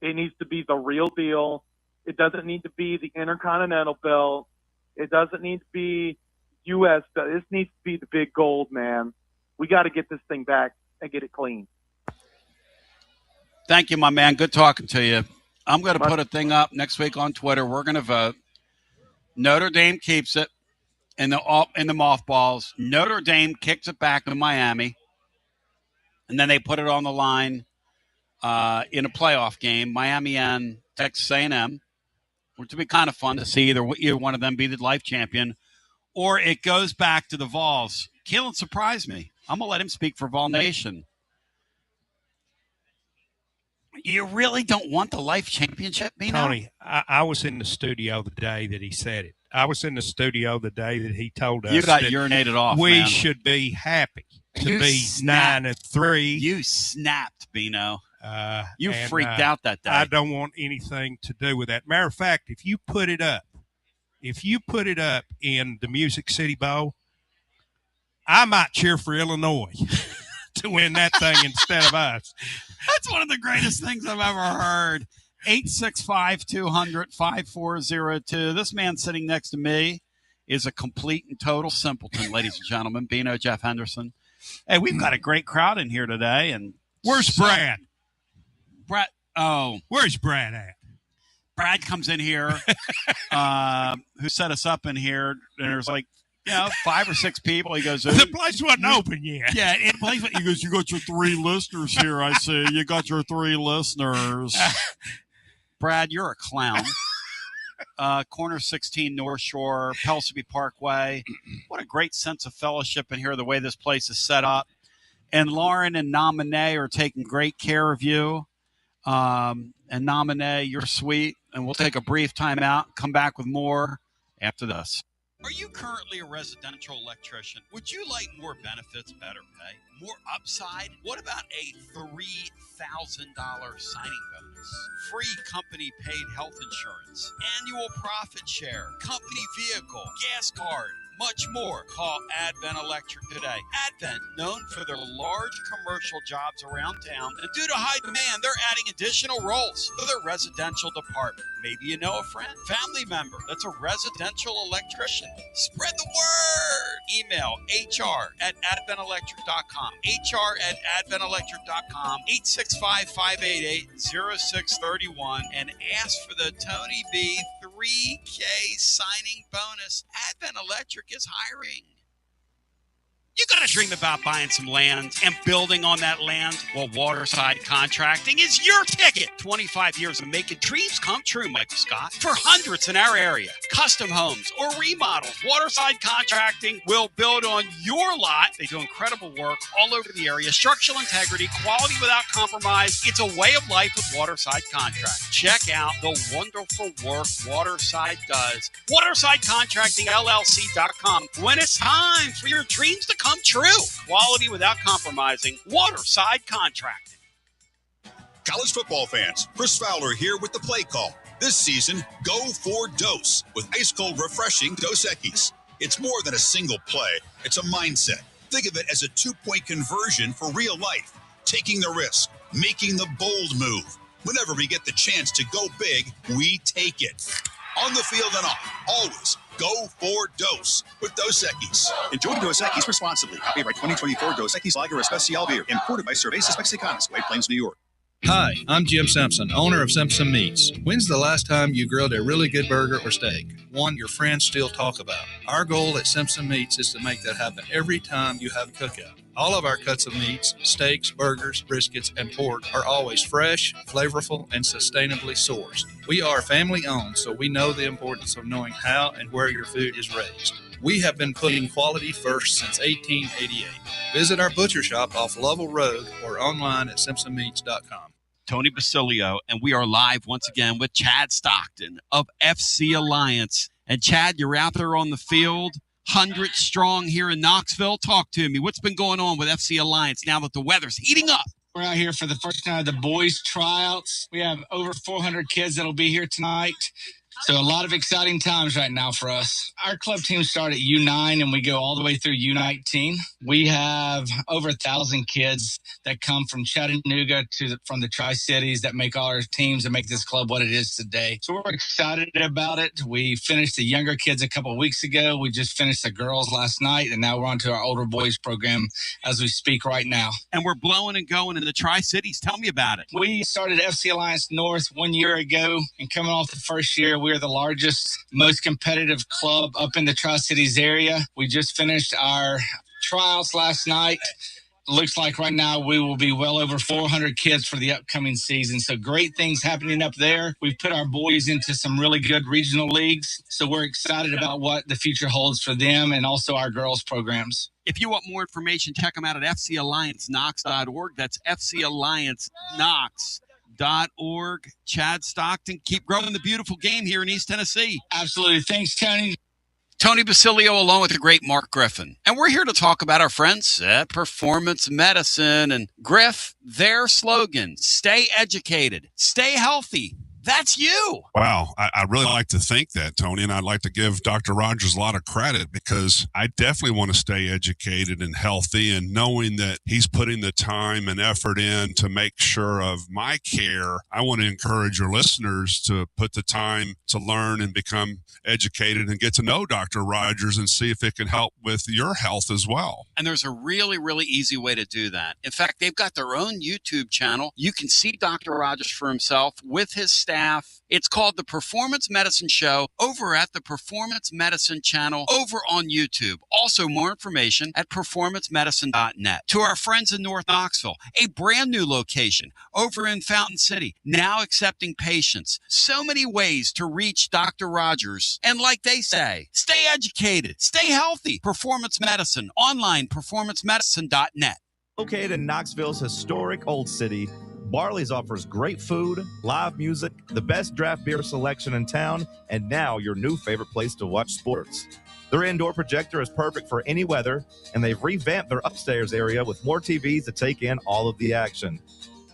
It needs to be the real deal. It doesn't need to be the Intercontinental belt. It doesn't need to be U.S. This needs to be the big gold, man. We got to get this thing back and get it clean. Thank you, my man. Good talking to you. I'm going to put a thing up next week on Twitter. We're going to vote. Notre Dame keeps it. in the mothballs. Notre Dame kicks it back to Miami, and then they put it on the line in a playoff game, Miami and Texas A&M, which would be kind of fun to see either one of them be the life champion, or it goes back to the Vols. Keelan surprised me. I'm going to let him speak for Vol Nation. You really don't want the life championship, Bino? Tony, I was in the studio the day that he said it. I was in the studio the day that he told us you got that urinated off, we man. should be happy to be 9-3. You snapped, Bino. You freaked out that day. I don't want anything to do with that. Matter of fact, if you put it up in the Music City Bowl, I might cheer for Illinois to win that thing instead of us. That's one of the greatest things I've ever heard. 865-200-5402. This man sitting next to me is a complete and total simpleton, ladies and gentlemen. Bino, Jeff Henderson. Hey, we've got a great crowd in here today. And where's Brad? Brad, where's Brad at? Brad comes in here, who set us up in here, and there's 5 or 6 people. He goes, the place wasn't open yet. Yeah, he goes, you got your 3 listeners here, I see. You got your 3 listeners. Brad, you're a clown. Corner 16 North Shore, Pellissippi Parkway. What a great sense of fellowship in here, the way this place is set up. And Lauren and Nominee are taking great care of you. And Nominee, you're sweet. And we'll take a brief time out, come back with more after this. Are you currently a residential electrician? Would you like more benefits, better pay, more upside? What about a $3,000 signing bonus? Free company-paid health insurance, annual profit share, company vehicle, gas card, much more. Call Advent Electric today. Advent, known for their large commercial jobs around town, and due to high demand, they're adding additional roles to their residential department. Maybe you know a friend, family member that's a residential electrician. Spread the word. Email hr@adventelectric.com. hr@adventelectric.com. 865-588-0631 and ask for the Tony B 3K signing bonus. Advent Electric is hiring. You got to dream about buying some land and building on that land. Well, Waterside Contracting is your ticket. 25 years of making dreams come true, Michael Scott. For hundreds in our area, custom homes or remodels, Waterside Contracting will build on your lot. They do incredible work all over the area. Structural integrity, quality without compromise. It's a way of life with Waterside Contract. Check out the wonderful work Waterside does. WatersideContractingLLC.com. When it's time for your dreams to come true. Quality without compromising. Waterside Contracting. College football fans, Chris Fowler here with the play call. This season, go for Dose with ice-cold, refreshing Dos Equis. It's more than a single play. It's a mindset. Think of it as a 2-point conversion for real life. Taking the risk, making the bold move. Whenever we get the chance to go big, we take it. On the field and off, always go for Dose with Dos Equis. Enjoy Dos Equis responsibly. Copyright 2024 Dos Equis Lager Especial Beer. Imported by Cervezas Mexicanas, White Plains, New York. Hi, I'm Jim Simpson, owner of Simpson Meats. When's the last time you grilled a really good burger or steak? One your friends still talk about. Our goal at Simpson Meats is to make that happen every time you have a cookout. All of our cuts of meats, steaks, burgers, briskets, and pork are always fresh, flavorful, and sustainably sourced. We are family owned, so we know the importance of knowing how and where your food is raised. We have been putting quality first since 1888. Visit our butcher shop off Lovell Road or online at simpsonmeats.com. Tony Basilio, and we are live once again with Chad Stockton of FC Alliance. And Chad, you're out there on the field, 100 strong here in Knoxville. Talk to me. What's been going on with FC Alliance now that the weather's heating up? We're out here for the first time of the boys' tryouts. We have over 400 kids that'll be here tonight. So a lot of exciting times right now for us. Our club team started at U9 and we go all the way through U19. We have over 1,000 kids that come from Chattanooga from the Tri-Cities that make all our teams and make this club what it is today. So we're excited about it. We finished the younger kids a couple of weeks ago. We just finished the girls last night, and now we're on to our older boys program as we speak right now. And we're blowing and going in the Tri-Cities. Tell me about it. We started FC Alliance North 1 year ago, and coming off the first year, we we are the largest, most competitive club up in the Tri-Cities area. We just finished our trials last night. Looks like right now we will be well over 400 kids for the upcoming season. So great things happening up there. We've put our boys into some really good regional leagues. So we're excited about what the future holds for them and also our girls programs. If you want more information, check them out at fcallianceknox.org. That's fcallianceknox.org. Chad Stockton, keep growing the beautiful game here in East Tennessee. Absolutely. Thanks, Tony. Tony Basilio along with the great Mark Griffin. And we're here to talk about our friends at Performance Medicine. And Griff, their slogan, stay educated, stay healthy. That's you. Wow. I really like to think that, Tony, and I'd like to give Dr. Rogers a lot of credit because I definitely want to stay educated and healthy, and knowing that he's putting the time and effort in to make sure of my care. I want to encourage your listeners to put the time to learn and become educated and get to know Dr. Rogers and see if it can help with your health as well. And there's a really, really easy way to do that. In fact, they've got their own YouTube channel. You can see Dr. Rogers for himself with his staff. It's called The Performance Medicine Show over at the Performance Medicine channel over on YouTube. Also, more information at performancemedicine.net. To our friends in North Knoxville, a brand new location over in Fountain City, now accepting patients. So many ways to reach Dr. Rogers. And like they say, stay educated, stay healthy. Performance Medicine, online, performancemedicine.net. Located in Knoxville's historic Old City, Barley's offers great food, live music, the best draft beer selection in town, and now your new favorite place to watch sports. Their indoor projector is perfect for any weather, and they've revamped their upstairs area with more TVs to take in all of the action.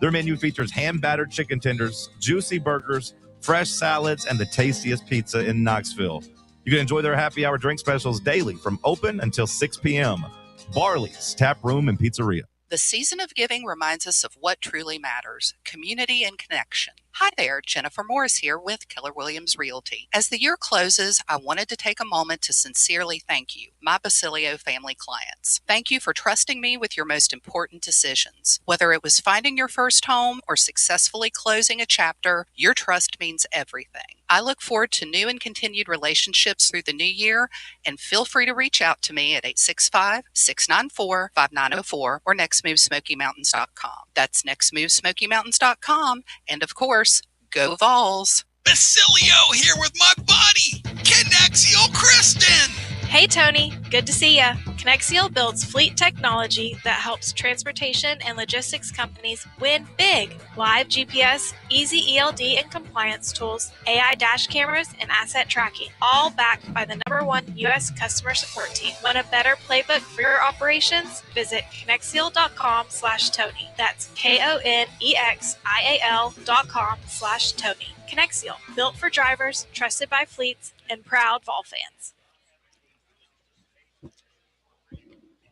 Their menu features hand-battered chicken tenders, juicy burgers, fresh salads, and the tastiest pizza in Knoxville. You can enjoy their happy hour drink specials daily from open until 6 p.m. Barley's Tap Room and Pizzeria. The season of giving reminds us of what truly matters, community and connection. Hi there, Jennifer Morris here with Keller Williams Realty. As the year closes, I wanted to take a moment to sincerely thank you, my Basilio family clients. Thank you for trusting me with your most important decisions. Whether it was finding your first home or successfully closing a chapter, your trust means everything. I look forward to new and continued relationships through the new year, and feel free to reach out to me at 865-694-5904 or nextmovesmokymountains.com. That's nextmovesmokymountains.com, and of course, go Vols! Basilio here with my buddy, Knoxville Kristen. Hey Tony, good to see ya. Knoxville builds fleet technology that helps transportation and logistics companies win big. Live GPS, easy ELD and compliance tools, AI dash cameras, and asset tracking, all backed by the #1 U.S. customer support team. Want a better playbook for your operations? Visit Knoxville.com/Tony. That's KONEXIAL.com/Tony. Knoxville, built for drivers, trusted by fleets, and proud Vol fans.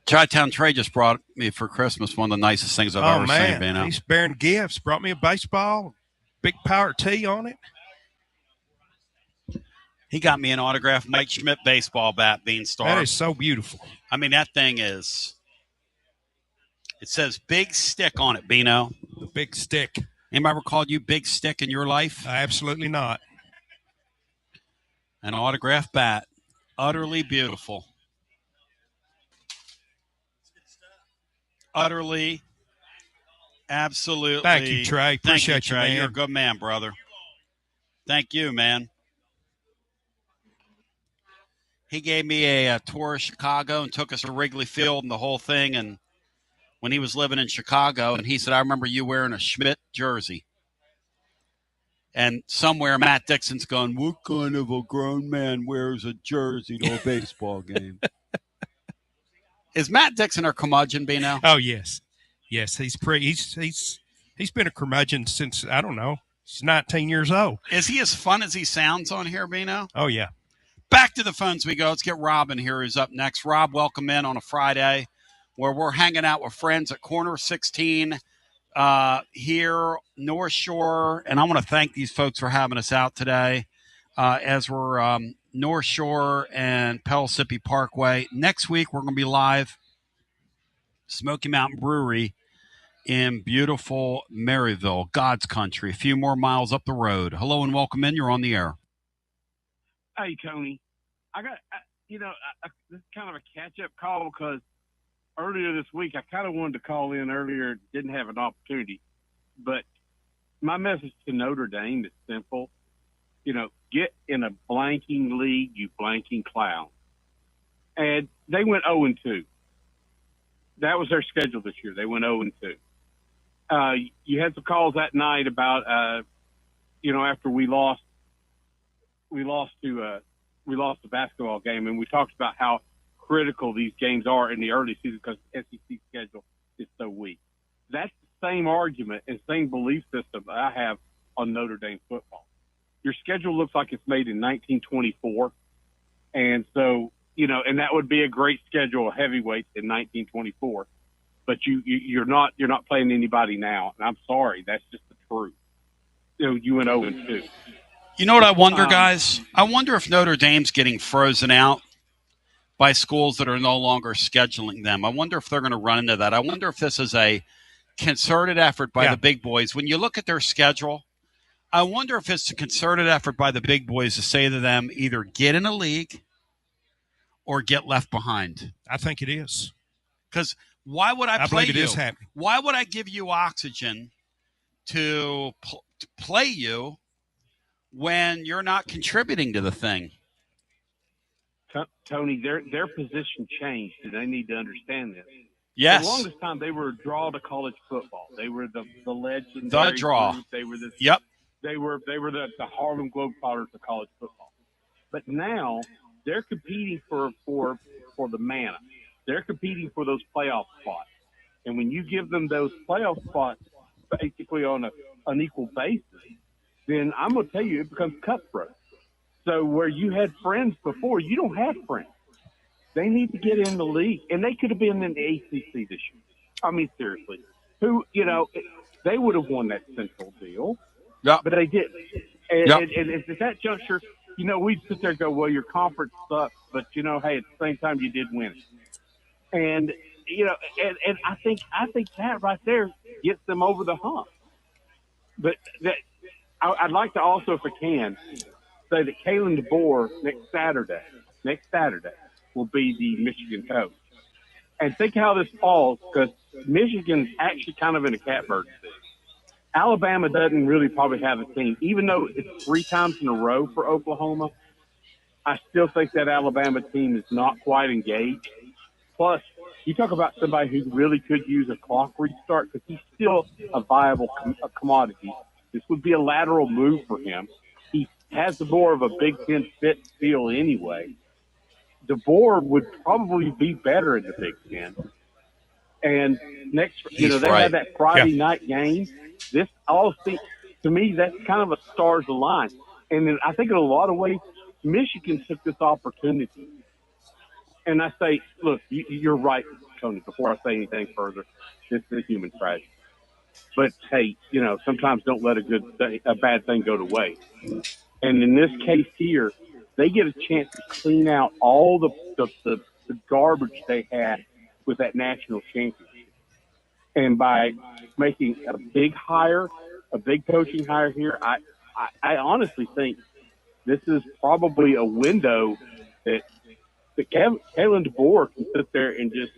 Chi-Town Trey just brought me for Christmas one of the nicest things I've ever seen, Bino. He's bearing gifts. Brought me a baseball, big power tee on it. He got me an autographed Mike Schmidt baseball bat, Beanstar. That is so beautiful. I mean, that thing is, it says Big Stick on it, Bino. The Big Stick. Anybody ever called you Big Stick in your life? Absolutely not. An autographed bat. Utterly beautiful. Utterly, absolutely. Thank you, Trey. Appreciate you, man. You're a good man, brother. Thank you, man. He gave me a tour of Chicago and took us to Wrigley Field and the whole thing. And when he was living in Chicago, and he said, I remember you wearing a Schmidt jersey. And somewhere Matt Dixon's going, what kind of a grown man wears a jersey to a baseball game? Is Matt Dixon our curmudgeon, Bino? Oh, yes. Yes, he's been a curmudgeon since, I don't know, he's 19 years old. Is he as fun as he sounds on here, Bino? Oh, yeah. Back to the phones we go. Let's get Rob in here, who's up next. Rob, welcome in on a Friday where we're hanging out with friends at Corner 16 here, North Shore. And I want to thank these folks for having us out today as we're North Shore and Pellissippi Parkway. Next week, we're going to be live Smoky Mountain Brewery in beautiful Maryville, God's country, a few more miles up the road. Hello and welcome in. You're on the air. Hey, Tony, this is kind of a catch-up call because earlier this week I kind of wanted to call in earlier, didn't have an opportunity. But my message to Notre Dame is simple. Get in a blanking league, you blanking clown. And they went 0-2. That was their schedule this year. They went 0-2. You had some calls that night about, after we lost the basketball game, and we talked about how critical these games are in the early season because the SEC schedule is so weak. That's the same argument and same belief system that I have on Notre Dame football. Your schedule looks like it's made in 1924, and so and that would be a great schedule of heavyweights in 1924. But you're not playing anybody now, and I'm sorry, that's just the truth. You went 0-2. You know what I wonder, guys? I wonder if Notre Dame's getting frozen out by schools that are no longer scheduling them. I wonder if they're going to run into that. I wonder if this is a concerted effort by the big boys. When you look at their schedule, I wonder if it's a concerted effort by the big boys to say to them, either get in a league or get left behind. I think it is. Because why would I play believe it you? is happening. Why would I give you oxygen to play you when you're not contributing to the thing? Tony, their position changed, and they need to understand this. Yes. For the longest time, they were a draw to college football. They were the legendary The draw. group. They were Yep. They were the Harlem Globetrotters of college football. But now they're competing for the manna. They're competing for those playoff spots. And when you give them those playoff spots basically on an equal basis, then I'm going to tell you it becomes cutthroat. So where you had friends before, you don't have friends. They need to get in the league. And they could have been in the ACC this year. I mean, seriously. They would have won that Central deal. Yeah. But they didn't. And at that juncture, we'd sit there and go, well, your conference sucks. But, hey, at the same time, you did win it. And, and I think that right there gets them over the hump. But I'd like to also, if I can, say that Kalen DeBoer next Saturday will be the Michigan coach. And think how this falls, because Michigan's actually kind of in a catbird seat. Alabama doesn't really probably have a team. Even though it's 3 times in a row for Oklahoma, I still think that Alabama team is not quite engaged. Plus, you talk about somebody who really could use a clock restart because he's still a viable commodity. This would be a lateral move for him. He has more of a Big Ten fit feel anyway. DeBoer would probably be better in the Big Ten. And they have that Friday night game. This all seems, to me, that's kind of a stars align. And then I think in a lot of ways, Michigan took this opportunity. And I say, look, you're right, Tony, before I say anything further, this is a human tragedy. But, hey, sometimes don't let a bad thing go to waste. And in this case here, they get a chance to clean out all the garbage they had with that national championship. And by making a big hire, a big coaching hire here, I honestly think this is probably a window that Kalen DeBoer can sit there and just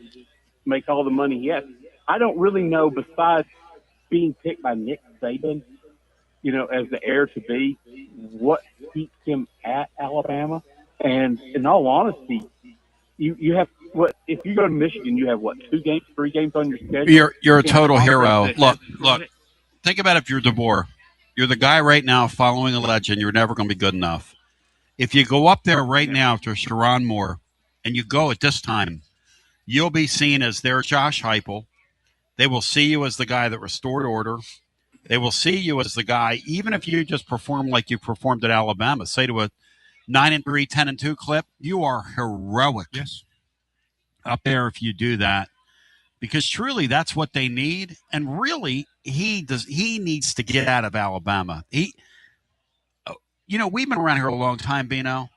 make all the money he has. I don't really know, besides being picked by Nick Saban, as the heir to be, what keeps him at Alabama. And in all honesty, you have if you go to Michigan, you have 2 games, 3 games on your schedule. You're a total hero. Look. Think about if you're DeBoer. You're the guy right now following a legend. You're never going to be good enough. If you go up there right now to Sharon Moore and you go at this time, you'll be seen as their Josh Heupel. They will see you as the guy that restored order. They will see you as the guy, even if you just perform like you performed at Alabama, say to a 9-3, 10-2 clip, you are heroic. Yes. Up there if you do that, because truly that's what they need. And really, he needs to get out of Alabama. We've been around here a long time, Bino.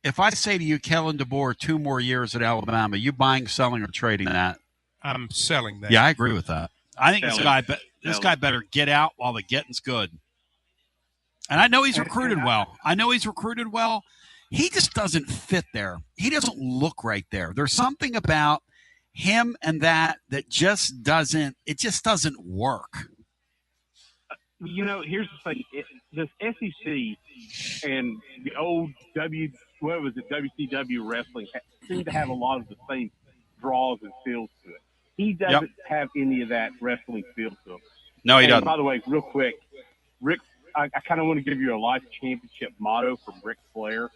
If I say to you, Kellen DeBoer, 2 more years at Alabama, you buying, selling, or trading that? I'm selling that. Yeah, I agree with that. I think this guy better get out while the getting's good. And I know he's recruited well. he just doesn't fit there. He doesn't look right there. There's something about him and that just doesn't work. Here's the thing. This SEC and the old WCW wrestling seem to have a lot of the same draws and feels to it. He doesn't have any of that wrestling feel to him. No, he doesn't. By the way, real quick, Rick, I kind of want to give you a life championship motto from Ric Flair.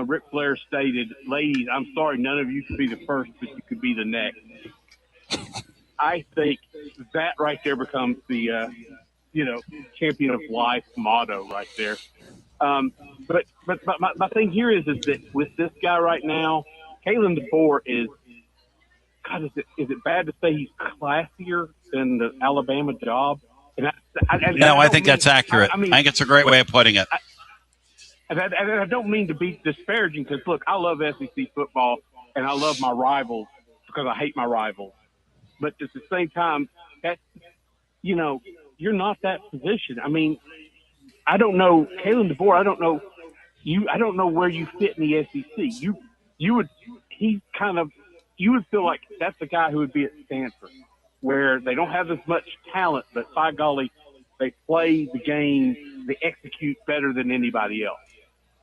Ric Flair stated, "Ladies, I'm sorry, none of you could be the first, but you could be the next." I think that right there becomes the champion of life motto right there. But my thing here is that with this guy right now, Kalen DeBoer is, God, is it bad to say he's classier than the Alabama job? I think that's accurate. I think it's a great way of putting it. And I don't mean to be disparaging because, look, I love SEC football and I love my rivals because I hate my rivals. But at the same time, you're not that position. I mean, I don't know, Kalen DeBoer, I don't know where you fit in the SEC. You would feel like that's the guy who would be at Stanford, where they don't have as much talent, but by golly, they play the game, they execute better than anybody else.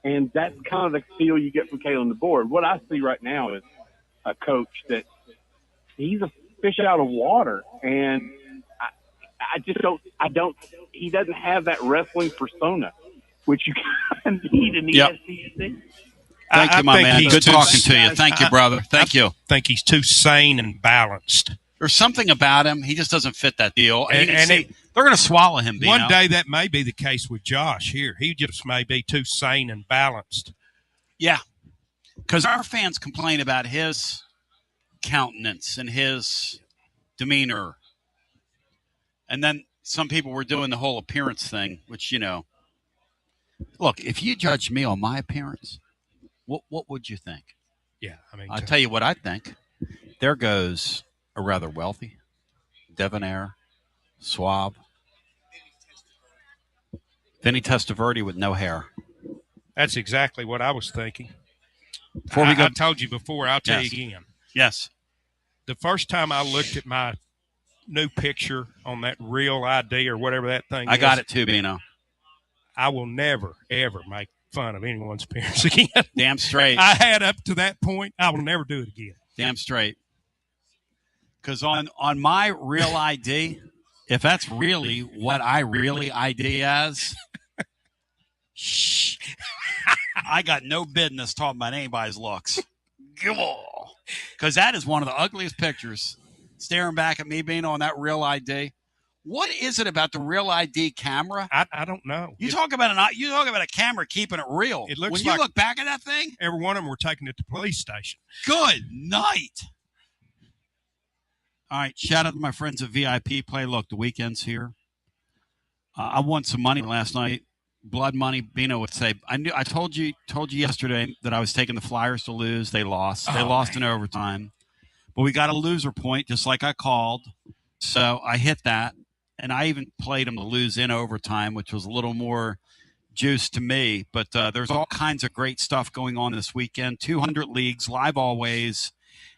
And that's kind of the feel you get from Kalen DeBoer. What I see right now is a coach that he's a fish out of water, and he doesn't have that wrestling persona, which you kind of need in the SEC. Thank you, my man. Good talking to you. Thank you, brother. Thank you. I think he's too sane and balanced. There's something about him. He just doesn't fit that deal. They're going to swallow him, Bino. One day that may be the case with Josh here. He just may be too sane and balanced. Yeah, because our fans complain about his countenance and his demeanor. And then some people were doing the whole appearance thing, which, look, if you judge me on my appearance, what would you think? Yeah, I'll tell you what I think. There goes a rather wealthy, debonair, suave Vinny Testaverde with no hair. That's exactly what I was thinking. I told you before, I'll tell you again. Yes. The first time I looked at my new picture on that Real ID or whatever that thing is. I got it too, Bino. I will never, ever make fun of anyone's appearance again. Damn straight. I had up to that point. I will never do it again. Damn straight. Because on my Real ID, if that's really what I really ID as, I got no business talking about anybody's looks. Because that is one of the ugliest pictures. Staring back at me being on that Real ID. What is it about the Real ID camera? I don't know. You talk about a camera keeping it real. It looks when like you look back at that thing, every one of them were taken at the police station. Good night. All right, shout out to my friends at VIP Play. Look, the weekend's here. I won some money last night. Blood money. Bino would say, I told you yesterday that I was taking the Flyers to lose. They lost. They lost in overtime. But we got a loser point, just like I called. So I hit that. And I even played them to lose in overtime, which was a little more juice to me. But there's all kinds of great stuff going on this weekend. 200 leagues, live always,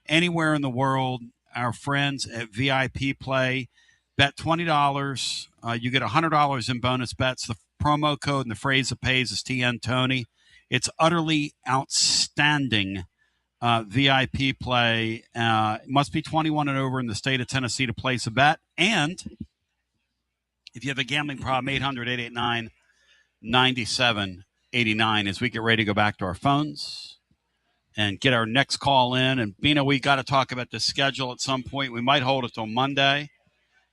anywhere in the world. Our friends at VIP Play, bet $20. You get $100 in bonus bets. The promo code and the phrase that pays is TN Tony. It's utterly outstanding. VIP Play. Must be 21 and over in the state of Tennessee to place a bet. And if you have a gambling problem, 800-889-9789 as we get ready to go back to our phones and get our next call in. And, Bino, we got to talk about the schedule at some point. We might hold it till Monday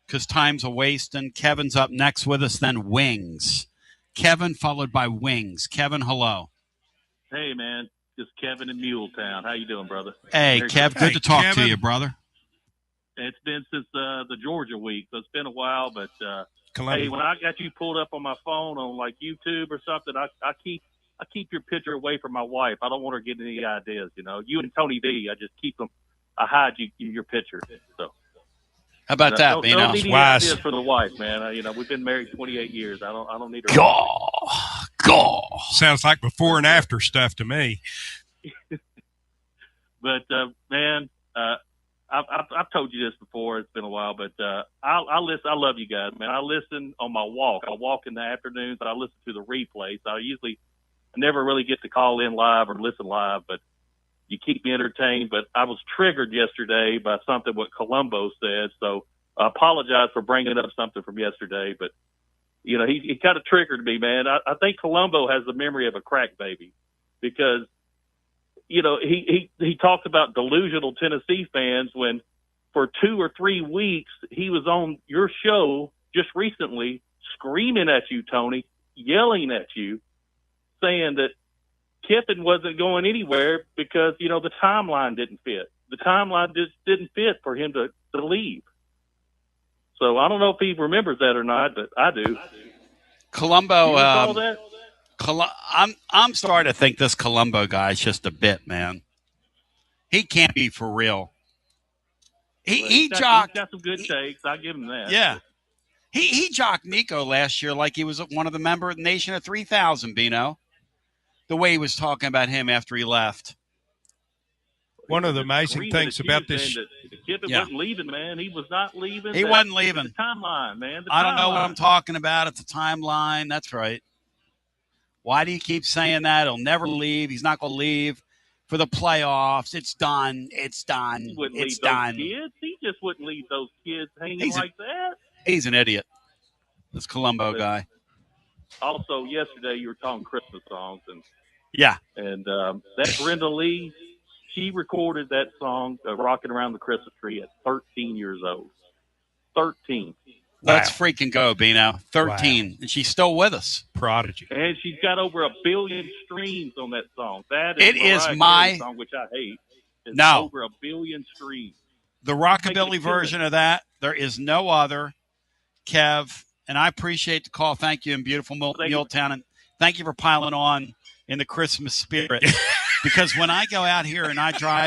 because time's a waste. And Kevin's up next with us, then Wings. Kevin followed by Wings. Kevin, hello. Hey, man. Just Kevin in Muletown. How you doing, brother? Hey, Kev. Good to talk to you, brother. It's been since the Georgia week, so it's been a while. But, Columbia. hey, when I got you pulled up on my phone on, like, YouTube or something, I keep your picture away from my wife. I don't want her getting any ideas, You and Tony D, I just keep them. I hide your picture. So. How about that, Bino? Don't need any ideas for the wife, man. We've been married 28 years. I don't need her. Sounds like before and after stuff to me. But man, I've told you this before. It's been a while, but I listen. I love you guys, man. I listen on my walk. I walk in the afternoons. I listen to the replays. I never really get to call in live or listen live, but you keep me entertained. But I was triggered yesterday by something what Colombo said, so I apologize for bringing up something from yesterday. But you know, he kind of triggered me, man. I think Colombo has the memory of a crack baby, because you know, he talked about delusional Tennessee fans when for 2 or 3 weeks he was on your show just recently screaming at you, Tony, yelling at you, saying that Kiffin wasn't going anywhere because, you know, the timeline didn't fit. The timeline just didn't fit for him to leave. So I don't know if he remembers that or not, but I do. Colombo, you recall that? I'm starting to think this Colombo guy is just a bit, man. He can't be for real. He's got some good takes. I give him that. Yeah. He jocked Nico last year like he was one of the member of the Nation of 3,000, Bino. The way he was talking about him after he left. One of the amazing things about this. Kiffin wasn't leaving, man. He was not leaving. He wasn't leaving. The timeline, man. I don't know what I'm talking about. It's the timeline. That's right. Why do you keep saying that? He'll never leave. He's not going to leave for the playoffs. It's done. It's done. He wouldn't it's leave done. Those kids. He just wouldn't leave those kids hanging like that. He's an idiot. This Colombo guy. Also, yesterday you were talking Christmas songs, and that Brenda Lee, she recorded that song, "Rocking Around the Christmas Tree," at 13 years old. 13. Let's freaking go, Bino. 13. Wow. And she's still with us. Prodigy. And she's got over 1 billion streams on that song. That is my song, which I hate. It's no. over 1 billion streams. The rockabilly version of that, there is no other. Kev, and I appreciate the call. Thank you in beautiful Muletown. And thank you for piling on in the Christmas spirit. Because when I go out here and I drive